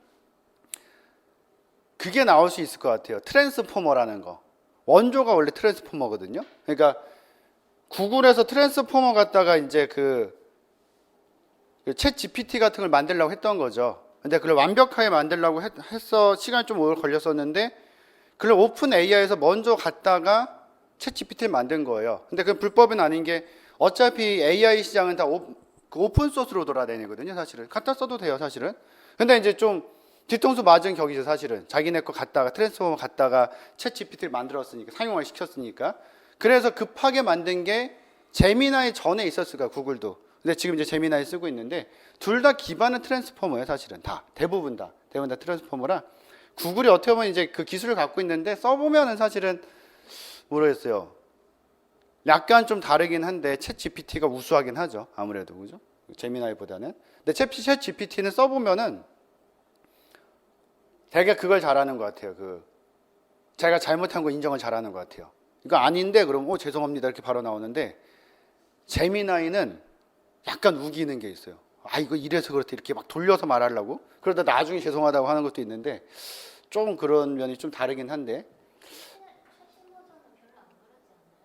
그게 나올 수 있을 것 같아요. 트랜스포머라는 거. 원조가 원래 트랜스포머거든요. 그러니까 구글에서 트랜스포머 갖다가 이제 그 챗 GPT 같은 걸 만들려고 했던 거죠. 근데 그걸 완벽하게 만들려고 했어. 시간이 좀 오래 걸렸었는데 그걸 오픈 AI에서 먼저 갖다가 챗 GPT를 만든 거예요. 근데 그건 불법은 아닌 게 어차피 AI 시장은 다 오픈 소스로 돌아다니거든요, 사실은. 갖다 써도 돼요, 사실은. 근데 이제 좀 뒤통수 맞은 격이죠, 사실은. 자기네 거 갖다가 트랜스포머 갖다가 챗 GPT를 만들었으니까, 사용을 시켰으니까. 그래서 급하게 만든 게 제미나이 전에 있었을 거야, 구글도. 근데 지금 이제 제미나이 쓰고 있는데 둘 다 기반은 트랜스포머예요, 사실은. 대부분 다 트랜스포머라. 구글이 어떻게 보면 이제 그 기술을 갖고 있는데 써보면은 사실은 모르겠어요. 약간 좀 다르긴 한데 챗 GPT가 우수하긴 하죠. 아무래도 그죠? 제미나이보다는. 근데 챗 GPT는 써보면은 되게 그걸 잘하는 것 같아요. 그 자기가 잘못한 거 인정을 잘하는 것 같아요. 이거 아닌데 그럼 죄송합니다 이렇게 바로 나오는데 제미나이는 약간 우기는 게 있어요. 이거 이래서 그렇다 이렇게 막 돌려서 말하려고 그러다 나중에 죄송하다고 하는 것도 있는데 좀 그런 면이 좀 다르긴 한데.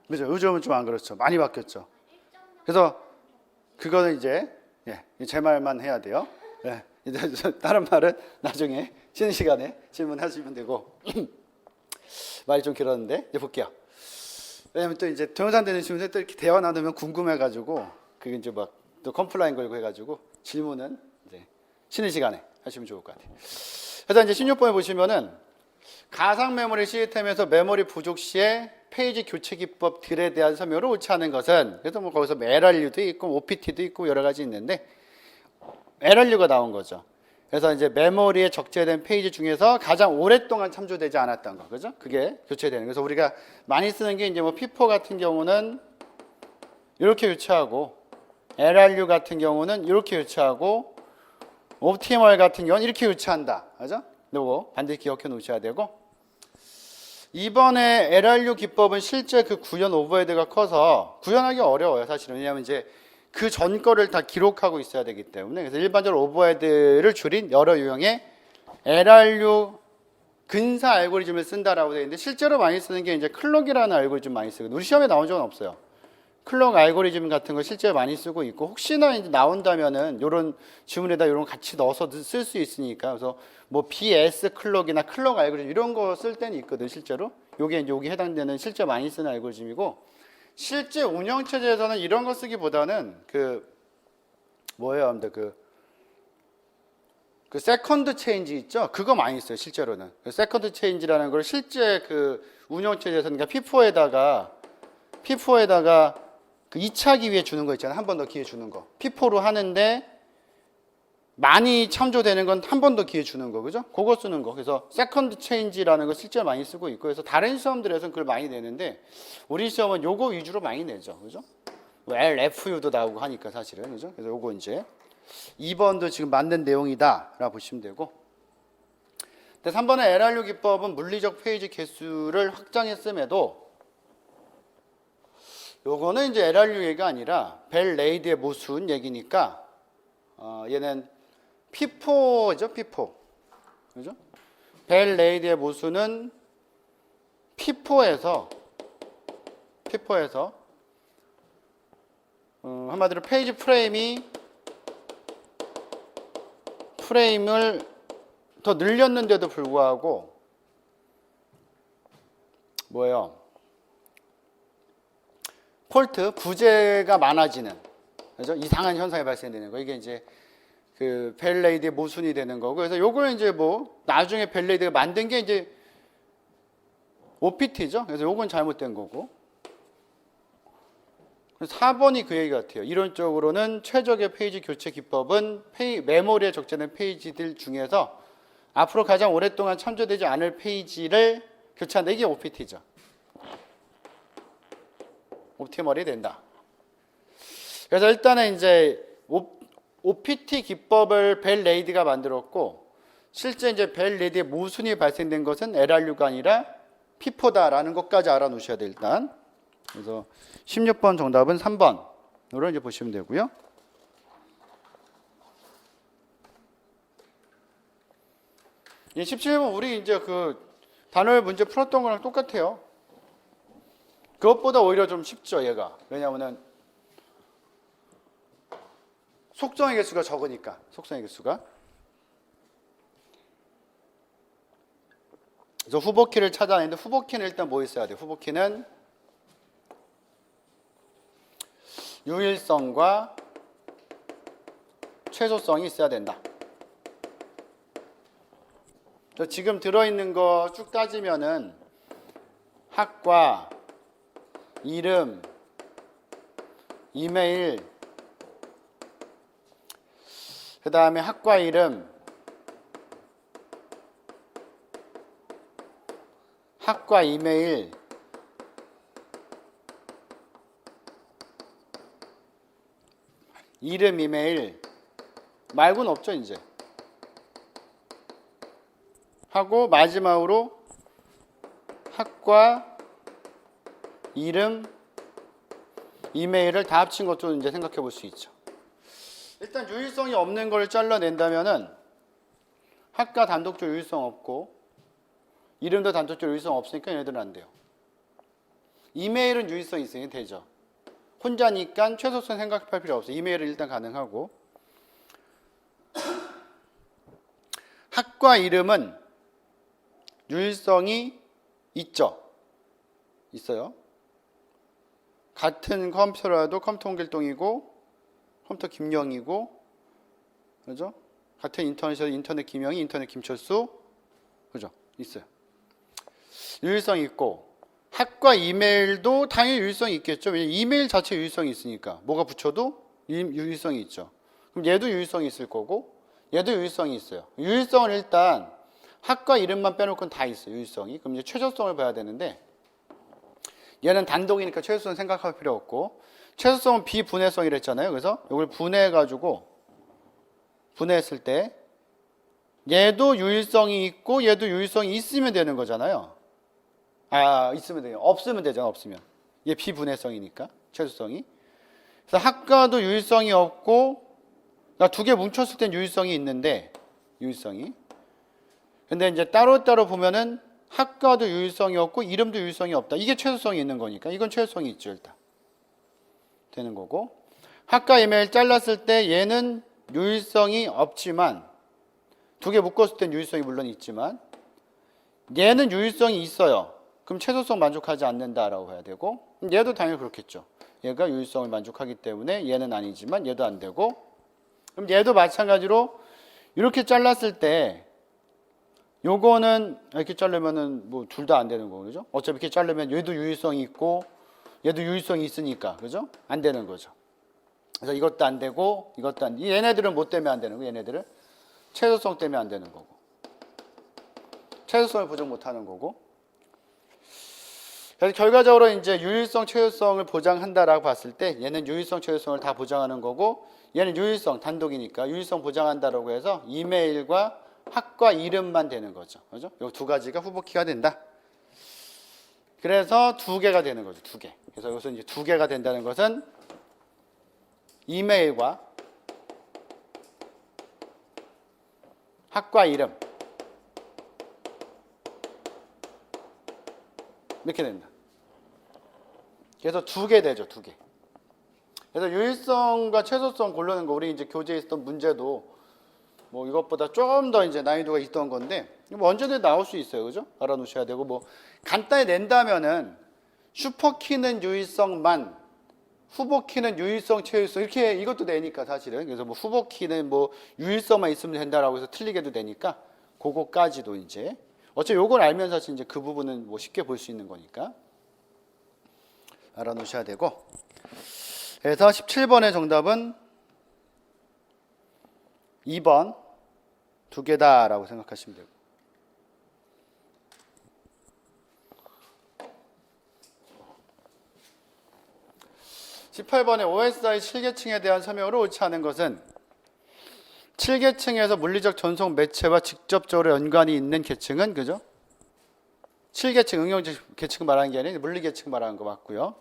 그죠? 요즘은 좀 안 그렇죠. 많이 바뀌었죠. 그래서 그거는 이제 제 말만 해야 돼요. 다른 말은 나중에 쉬는 시간에 질문하시면 되고 말이 좀 길었는데 이제 볼게요. 왜냐면 또 이제 동영상 되는 질문에 또 이렇게 대화 나누면 궁금해가지고 그게 이제 막 또 컴플라인 걸고 해가지고 질문은 이제 쉬는 시간에 하시면 좋을 것 같아요. 그래서 이제 16번에 보시면은 가상 메모리 시스템에서 메모리 부족 시에 페이지 교체 기법들에 대한 설명을 옳지 않은 것은 그래서 뭐 거기서 LRU도 있고 OPT도 있고 여러 가지 있는데 LRU가 나온 거죠. 그래서 이제 메모리에 적재된 페이지 중에서 가장 오랫동안 참조되지 않았던 거, 그죠? 그게 교체되는. 그래서 우리가 많이 쓰는 게 이제 뭐 P4 같은 경우는 이렇게 교체하고 LRU 같은 경우는 이렇게 교체하고 옵티멀 같은 경우는 이렇게 교체한다, 그죠? 요거 반드시 기억해 놓으셔야 되고. 이번에 LRU 기법은 실제 그 구현 오버헤드가 커서 구현하기 어려워요, 사실은. 왜냐하면 이제 그 전 거를 다 기록하고 있어야 되기 때문에. 그래서 일반적으로 오버헤드를 줄인 여러 유형의 LRU 근사 알고리즘을 쓴다라고 되어 있는데 실제로 많이 쓰는 게 이제 클럭이라는 알고리즘 많이 쓰거든요. 우리 시험에 나온 적은 없어요. 클럭 알고리즘 같은 거 실제로 많이 쓰고 있고 혹시나 이제 나온다면은 이런 지문에다 이런 거 같이 넣어서 쓸 수 있으니까 그래서 뭐 BS 클럭이나 클럭 알고리즘 이런 거 쓸 때는 있거든 실제로. 요게 이제 여기 해당되는 실제 많이 쓰는 알고리즘이고 실제 운영 체제에서는 이런 거 쓰기보다는 그 뭐예요, 아무튼 그 세컨드 체인지 있죠? 그거 많이 써요 실제로는. 그 세컨드 체인지라는 걸 실제 그 운영 체제에서는 그러니까 P4에다가 그 2차 기회에 주는 거 있잖아요. 한 번 더 기회 주는 거. P4로 하는데 많이 참조되는 건 한 번 더 기회 주는 거, 그죠? 그거 쓰는 거. 그래서 세컨드 체인지라는 거 실제 많이 쓰고 있고, 그래서 다른 시험들에서는 그걸 많이 내는데 우리 시험은 요거 위주로 많이 내죠, 그죠? LFU도 나오고 하니까 사실은, 그죠? 그래서 요거 이제 2번도 지금 맞는 내용이다라고 보시면 되고. 근데 3번의 LRU 기법은 물리적 페이지 개수를 확장했음에도 요거는 이제 LRU 얘기가 아니라 벨 레이드의 모순 얘기니까 얘는 P4죠, P4. 그죠? 벨 레이드의 모순은 P4에서 한마디로 페이지 프레임을 더 늘렸는데도 불구하고 뭐예요? 폴트, 부재가 많아지는, 그죠? 이상한 현상이 발생되는 거. 이게 이제 그 벨 레이드의 모순이 되는 거고. 그래서 요걸 이제 뭐 나중에 벨 레이드가 만든 게 이제 OPT죠. 그래서 요건 잘못된 거고. 4번이 그 얘기 같아요. 이론적으로는 최적의 페이지 교체 기법은 메모리에 적재된 페이지들 중에서 앞으로 가장 오랫동안 참조되지 않을 페이지를 교체한다. 이게 OPT죠. 옵티멀이 된다. 그래서 일단은 이제 OPT 기법을 벨 레이드가 만들었고 실제 이제 벨 레이드의 모순이 발생된 것은 LRU가 아니라 P4다라는 것까지 알아놓으셔야 돼요, 일단. 그래서 16번 정답은 3번으로 이제 보시면 되고요. 이 17번 우리 이제 그 단월 문제 풀었던 거랑 똑같아요. 그것보다 오히려 좀 쉽죠, 얘가. 왜냐하면은 속성의 개수가 적으니까, 속성의 개수가. 그래서 후보키를 찾아내는데 후보키는 일단 뭐 있어야 돼요? 후보키는 유일성과 최소성이 있어야 된다. 지금 들어있는 거 쭉 따지면은 학과, 이름, 이메일, 그 다음에 학과 이름, 학과 이메일, 이름 이메일 말고는 없죠 이제. 하고 마지막으로 학과 이름 이메일을 다 합친 것도 이제 생각해 볼 수 있죠. 일단 유일성이 없는 걸 잘라낸다면은 학과 단독적으로 유일성 없고 이름도 단독적으로 유일성 없으니까 얘네들은 안 돼요. 이메일은 유일성 있으니 되죠. 혼자니까 최소성 생각할 필요 없어요. 이메일은 일단 가능하고. 학과 이름은 유일성이 있죠. 있어요. 같은 컴퓨터라도 컴퓨터 홍길동이고 컴퓨터 김영이고, 그죠? 같은 인터넷에서 인터넷 김영이, 인터넷 김철수, 그죠? 있어요. 유일성이 있고, 학과 이메일도 당연히 유일성이 있겠죠. 왜냐면 이메일 자체 유일성이 있으니까 뭐가 붙여도 유일성이 있죠. 그럼 얘도 유일성이 있을 거고, 얘도 유일성이 있어요. 유일성은 일단 학과 이름만 빼놓고는 다 있어요. 유일성이. 그럼 이제 최소성을 봐야 되는데, 얘는 단독이니까 최소성 생각할 필요 없고, 최소성은 비분해성이라 했잖아요. 그래서 이걸 분해해가지고 분해했을 때 얘도 유일성이 있고 얘도 유일성이 있으면 되는 거잖아요. 있으면 돼요. 없으면 되잖아. 없으면. 얘 비분해성이니까 최소성이. 그래서 학과도 유일성이 없고, 그러니까 두 개 뭉쳤을 땐 유일성이 있는데, 유일성이. 근데 이제 따로따로 보면은 학과도 유일성이 없고 이름도 유일성이 없다. 이게 최소성이 있는 거니까 이건 최소성이 있죠. 일단 되는 거고, 학과 이메일 잘랐을 때 얘는 유일성이 없지만, 두 개 묶었을 땐 유일성이 물론 있지만 얘는 유일성이 있어요. 그럼 최소성 만족하지 않는다라고 해야 되고, 얘도 당연히 그렇겠죠. 얘가 유일성을 만족하기 때문에 얘는 아니지만 얘도 안 되고, 그럼 얘도 마찬가지로 이렇게 잘랐을 때 요거는 이렇게 자르면은 뭐 둘 다 안 되는 거고, 그죠? 어차피 이렇게 자르면 얘도 유일성이 있고 얘도 유일성이 있으니까, 그죠? 안 되는 거죠. 그래서 이것도 안 되고 이것도 안 돼. 얘네들은 뭐 때문에 안 되는 거고, 얘네들은 최소성 때문에 안 되는 거고, 최소성을 보장 못 하는 거고. 그래서 결과적으로 이제 유일성, 최소성을 보장한다라고 봤을 때 얘는 유일성, 최소성을 다 보장하는 거고, 얘는 유일성, 단독이니까 유일성 보장한다라고 해서 이메일과 학과 이름만 되는 거죠. 그죠? 이 두 가지가 후보키가 된다. 그래서 두 개가 되는 거죠. 두 개. 그래서 여기서 이제 두 개가 된다는 것은 이메일과 학과 이름 이렇게 된다. 그래서 두 개 되죠. 두 개. 그래서 유일성과 최소성 고르는 거, 우리 이제 교재에 있었던 문제도 뭐 이것보다 조금 더 이제 난이도가 있던 건데, 뭐 언제든 나올 수 있어요. 그죠? 알아놓으셔야 되고, 뭐 간단히 낸다면은 슈퍼키는 유일성만, 후보키는 유일성, 최소성, 이렇게 이것도 내니까 사실은. 그래서 뭐 후보키는 뭐 유일성만 있으면 된다라고 해서 틀리게도 되니까 그거까지도 이제 어차피 요걸 알면 사실 이제 그 부분은 뭐 쉽게 볼 수 있는 거니까 알아놓으셔야 되고. 그래서 17번의 정답은 2번 두 개다라고 생각하시면 되고. (18번의) OSI 7계층에 대한 설명으로 옳지 않은 것은 7계층에서 물리적 전송 매체와 직접적으로 연관이 있는 계층은, 그죠? 7계층 응용적 계층 말하는 게 아니라 물리 계층 말하는 거 맞고요.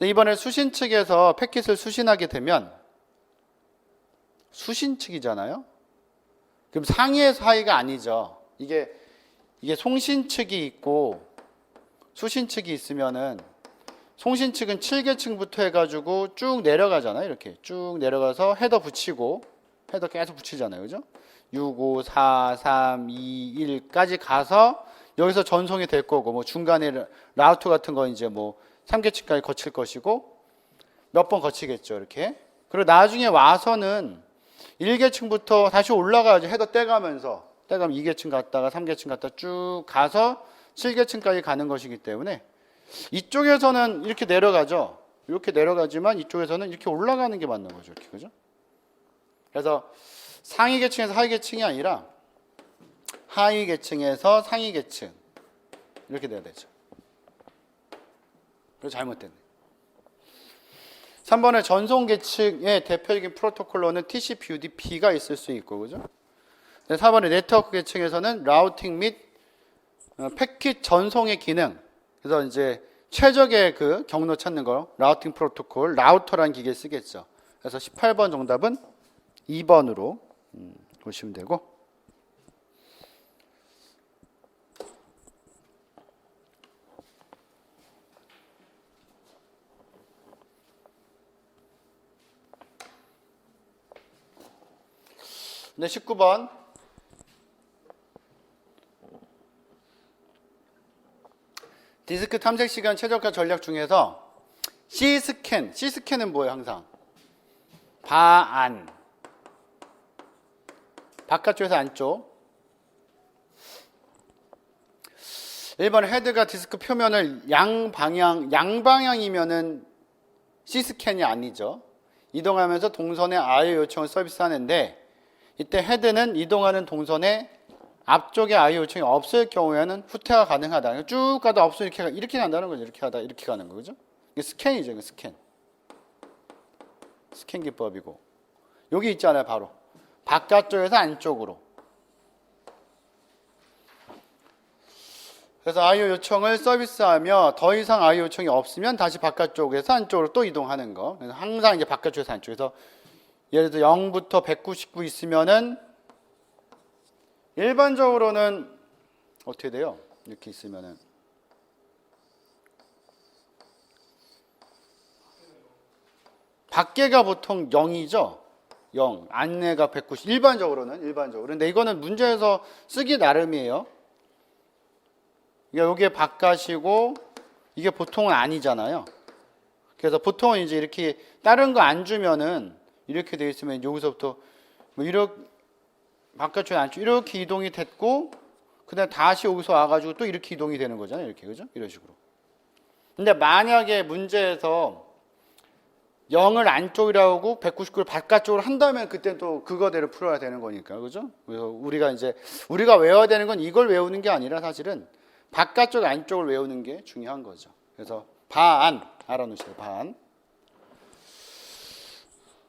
이번에 수신 측에서 패킷을 수신하게 되면, 수신 측이잖아요. 그럼 상위의 사이가 아니죠. 이게 송신 측이 있고 수신 측이 있으면은, 송신 측은 7계층부터 해가지고 쭉 내려가잖아요. 이렇게 쭉 내려가서 헤더 붙이고, 헤더 계속 붙이잖아요. 그죠? 6, 5, 4, 3, 2, 1까지 가서 여기서 전송이 될 거고, 뭐 중간에 라우터 같은 거 이제 뭐 3계층까지 거칠 것이고, 몇 번 거치겠죠. 이렇게. 그리고 나중에 와서는 1계층부터 다시 올라가야죠. 헤더 떼가면서. 떼가면 2계층 갔다가 3계층 갔다 쭉 가서 7계층까지 가는 것이기 때문에, 이쪽에서는 이렇게 내려가죠. 이렇게 내려가지만 이쪽에서는 이렇게 올라가는 게 맞는 거죠. 이렇게. 그죠? 그래서 상위 계층에서 하위 계층이 아니라 하위 계층에서 상위 계층. 이렇게 돼야 되죠. 그래서 잘못됐네. 3번에 전송 계층의 대표적인 프로토콜로는 TCP, UDP가 있을 수 있고, 그죠? 4번에 네트워크 계층에서는 라우팅 및 패킷 전송의 기능. 그래서 이제 최적의 그 경로 찾는 거, 라우팅 프로토콜, 라우터라는 기계를 쓰겠죠. 그래서 18번 정답은 2번으로 보시면 되고. 네, 19번. 디스크 탐색 시간 최적화 전략 중에서 C스캔은 뭐예요? 항상 바안, 바깥쪽에서 안쪽. 1번 헤드가 디스크 표면을 양방향이면은 C스캔이 아니죠. 이동하면서 동선의 IO 요청을 서비스하는데, 이때 헤드는 이동하는 동선에 앞쪽에 IO 요청이 없을 경우에는 후퇴가 가능하다. 쭉 가다 없으면 이렇게 간다는 거죠. 이렇게 가다 이렇게 가는 거죠. 이게 스캔이죠. 이거 스캔 기법이고, 여기 있잖아요. 바로 바깥쪽에서 안쪽으로. 그래서 IO 요청을 서비스하며 더 이상 IO 요청이 없으면 다시 바깥쪽에서 안쪽으로 또 이동하는 거. 그래서 항상 이제 바깥쪽에서 안쪽에서, 예를 들어 0부터 199 있으면은 일반적으로는 어떻게 돼요? 이렇게 있으면은 밖에가 보통 0이죠. 0. 안내가 190. 일반적으로. 근데 이거는 문제에서 쓰기 나름이에요. 여기에 바깥이고 이게 보통은 아니잖아요. 그래서 보통은 이제 이렇게 다른 거 안 주면은 이렇게 돼 있으면 여기서부터 뭐 이렇게 바깥쪽에 안쪽 이렇게 이동이 됐고, 그다음 다시 여기서 와가지고 또 이렇게 이동이 되는 거잖아요. 이렇게, 그죠? 이런 식으로. 근데 만약에 문제에서 0을 안쪽이라고 하고 199를 바깥쪽으로 한다면 그때 또 그거대로 풀어야 되는 거니까, 그죠? 그래서 우리가 외워야 되는 건 이걸 외우는 게 아니라 사실은 바깥쪽 안쪽을 외우는 게 중요한 거죠. 그래서 바안 알아놓으세요. 바안.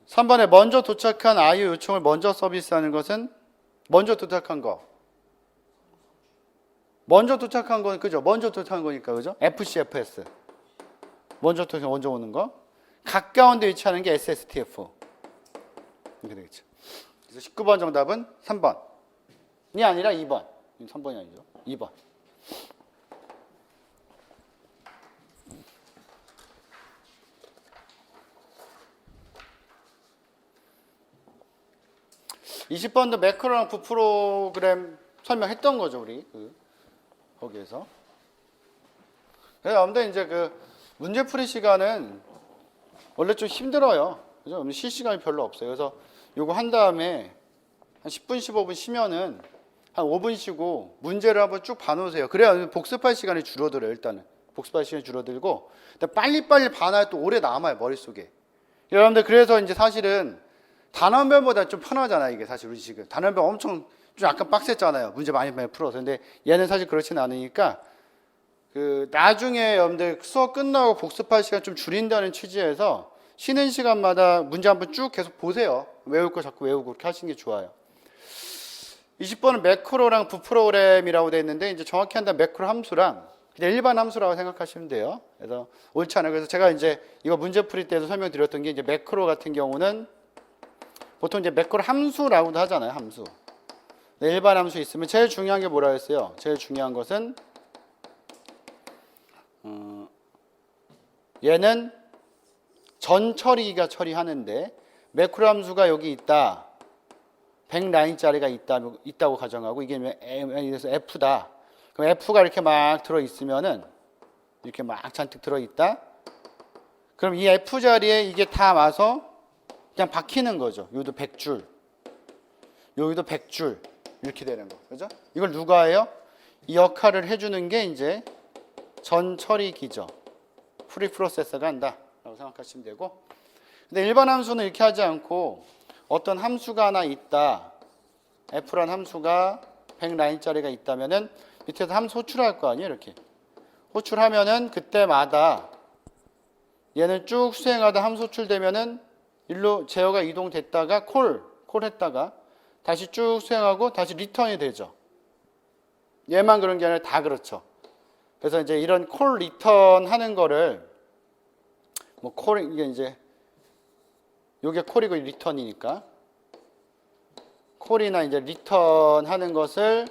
3번에 먼저 도착한 IO 요청을 먼저 서비스하는 것은, 먼저 도착한 거. 그죠? 먼저 도착한 거니까, 그죠? FC, FS. 먼저 오는 거. 가까운 데 위치하는 게 SSTF. 이렇게 되겠죠. 그래서 19번 정답은 3번이 아니라 2번. 3번이 아니죠. 2번. 20번도 매크로랑 부 프로그램 설명했던 거죠, 우리. 거기에서. 그래서 아무튼 이제 문제풀이 시간은 원래 좀 힘들어요. 그죠? 쉴 시간이 별로 없어요. 그래서 요거 한 다음에 한 10분, 15분 쉬면은 한 5분 쉬고 문제를 한번 쭉 봐놓으세요. 그래야 복습할 시간이 줄어들어요, 일단은. 복습할 시간이 줄어들고. 근데 빨리빨리 봐놔야 또 오래 남아요, 머릿속에. 여러분들, 그래서 이제 사실은 단원별보다 좀 편하잖아요, 이게 사실 우리 지금. 단원별 엄청 좀 약간 빡셌잖아요. 문제 많이 풀어서. 근데 얘는 사실 그렇진 않으니까, 나중에 여러분들 수업 끝나고 복습할 시간 좀 줄인다는 취지에서 쉬는 시간마다 문제 한번 쭉 계속 보세요. 외울 거 자꾸 외우고 그렇게 하시는 게 좋아요. 20번은 매크로랑 부 프로그램이라고 되어 있는데, 이제 정확히 한다면 매크로 함수랑 그냥 일반 함수라고 생각하시면 돼요. 그래서 옳지 않아요. 그래서 제가 이제 이거 문제 풀이 때도 설명드렸던 게, 이제 매크로 같은 경우는 보통 이제 매크로 함수라고도 하잖아요, 함수. 네, 일반 함수 있으면 제일 중요한 게 뭐라 했어요? 제일 중요한 것은 얘는 전 처리가 처리하는데, 매크로 함수가 여기 있다. 100라인짜리가 있다고 가정하고, 이게 그래서 F다. 그럼 F가 이렇게 막 들어있으면은, 이렇게 막 잔뜩 들어있다. 그럼 이 F 자리에 이게 다 와서 그냥 박히는 거죠. 여기도 100줄, 여기도 100줄, 이렇게 되는 거. 그죠? 이걸 누가 해요? 이 역할을 해주는 게 이제 전 처리기죠. 프리 프로세서가 한다 라고 생각하시면 되고, 근데 일반 함수는 이렇게 하지 않고 어떤 함수가 하나 있다, F란 함수가 100라인짜리가 있다면은 밑에서 함수 호출할 거 아니에요. 이렇게 호출하면은 그때마다 얘는 쭉 수행하다 함수 호출되면은 일로 제어가 이동됐다가 콜 했다가 다시 쭉 수행하고 다시 리턴이 되죠. 얘만 그런 게 아니라 다 그렇죠. 그래서 이제 이런 콜 리턴 하는 거를 이게 이제 요게 콜이고 리턴이니까, 콜이나 이제 리턴 하는 것을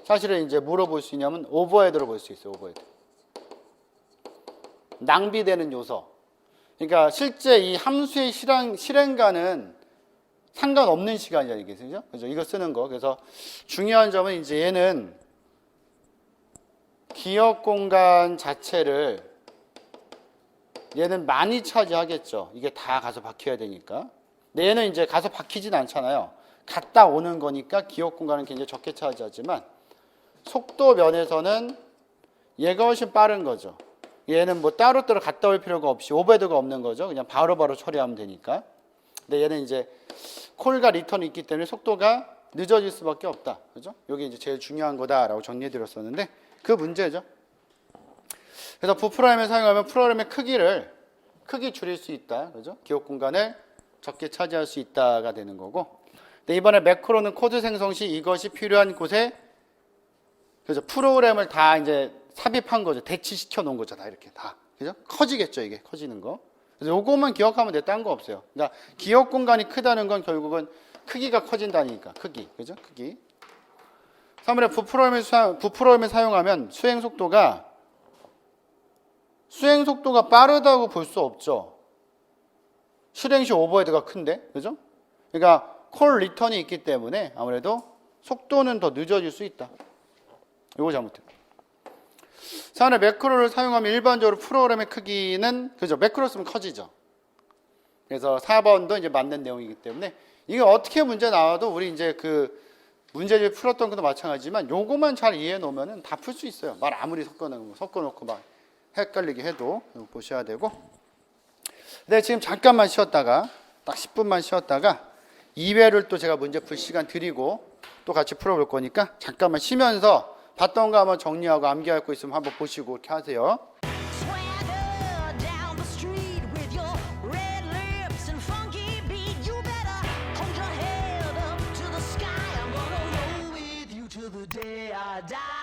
사실은 이제 뭐로 볼 수 있냐면 오버헤드로 볼 수 있어요. 오버헤드. 낭비되는 요소. 그러니까 실제 이 함수의 실행과는 상관없는 시간이잖아요, 이게. 그죠? 이거 쓰는 거. 그래서 중요한 점은 이제 얘는 기억 공간 자체를 얘는 많이 차지하겠죠. 이게 다 가서 박혀야 되니까. 근데 얘는 이제 가서 박히진 않잖아요. 갔다 오는 거니까 기억 공간은 굉장히 적게 차지하지만 속도 면에서는 얘가 훨씬 빠른 거죠. 얘는 뭐 따로따로 갔다 올 필요가 없이 오버헤드가 없는 거죠. 그냥 바로바로 처리하면 되니까. 근데 얘는 이제 콜과 리턴이 있기 때문에 속도가 늦어질 수밖에 없다. 그죠? 이게 이제 제일 중요한 거다라고 정리해 드렸었는데 그 문제죠. 그래서 부프로그램을 사용하면 프로그램의 크기 줄일 수 있다. 그죠? 기억 공간을 적게 차지할 수 있다가 되는 거고. 근데 이번에 매크로는 코드 생성 시 이것이 필요한 곳에 그죠? 프로그램을 다 이제 삽입한 거죠. 대치시켜 놓은 거죠. 다 이렇게 다. 그죠? 커지겠죠, 이게. 커지는 거. 그래서 요거만 기억하면 돼. 딴 거 없어요. 그러니까 기억 공간이 크다는 건 결국은 크기가 커진다니까. 크기. 그죠? 크기. 3번에 부프로그램을 사용하면 수행 속도가 빠르다고 볼 수 없죠. 실행 시 오버헤드가 큰데. 그죠? 그러니까 콜 리턴이 있기 때문에 아무래도 속도는 더 늦어질 수 있다. 이거 잘못해요. 4번에 매크로를 사용하면 일반적으로 프로그램의 크기는 그죠? 매크로 쓰면 커지죠. 그래서 4번도 이제 맞는 내용이기 때문에 이게 어떻게 문제 나와도 우리 이제 그 문제를 풀었던 것도 마찬가지지만 요거만 잘 이해해 놓으면은 다 풀 수 있어요. 말 아무리 섞어놓고 막 헷갈리게 해도 보셔야 되고. 네, 지금 잠깐만 쉬었다가 딱 10분만 쉬었다가 2회를 또 제가 문제 풀 시간 드리고 또 같이 풀어볼 거니까 잠깐만 쉬면서 봤던 거 한번 정리하고 암기할 거 있으면 한번 보시고 이렇게 하세요. Swagger down the street with your red lips and funky beat. You better hold your head up to the sky. I'm gonna roll with you till the day I die.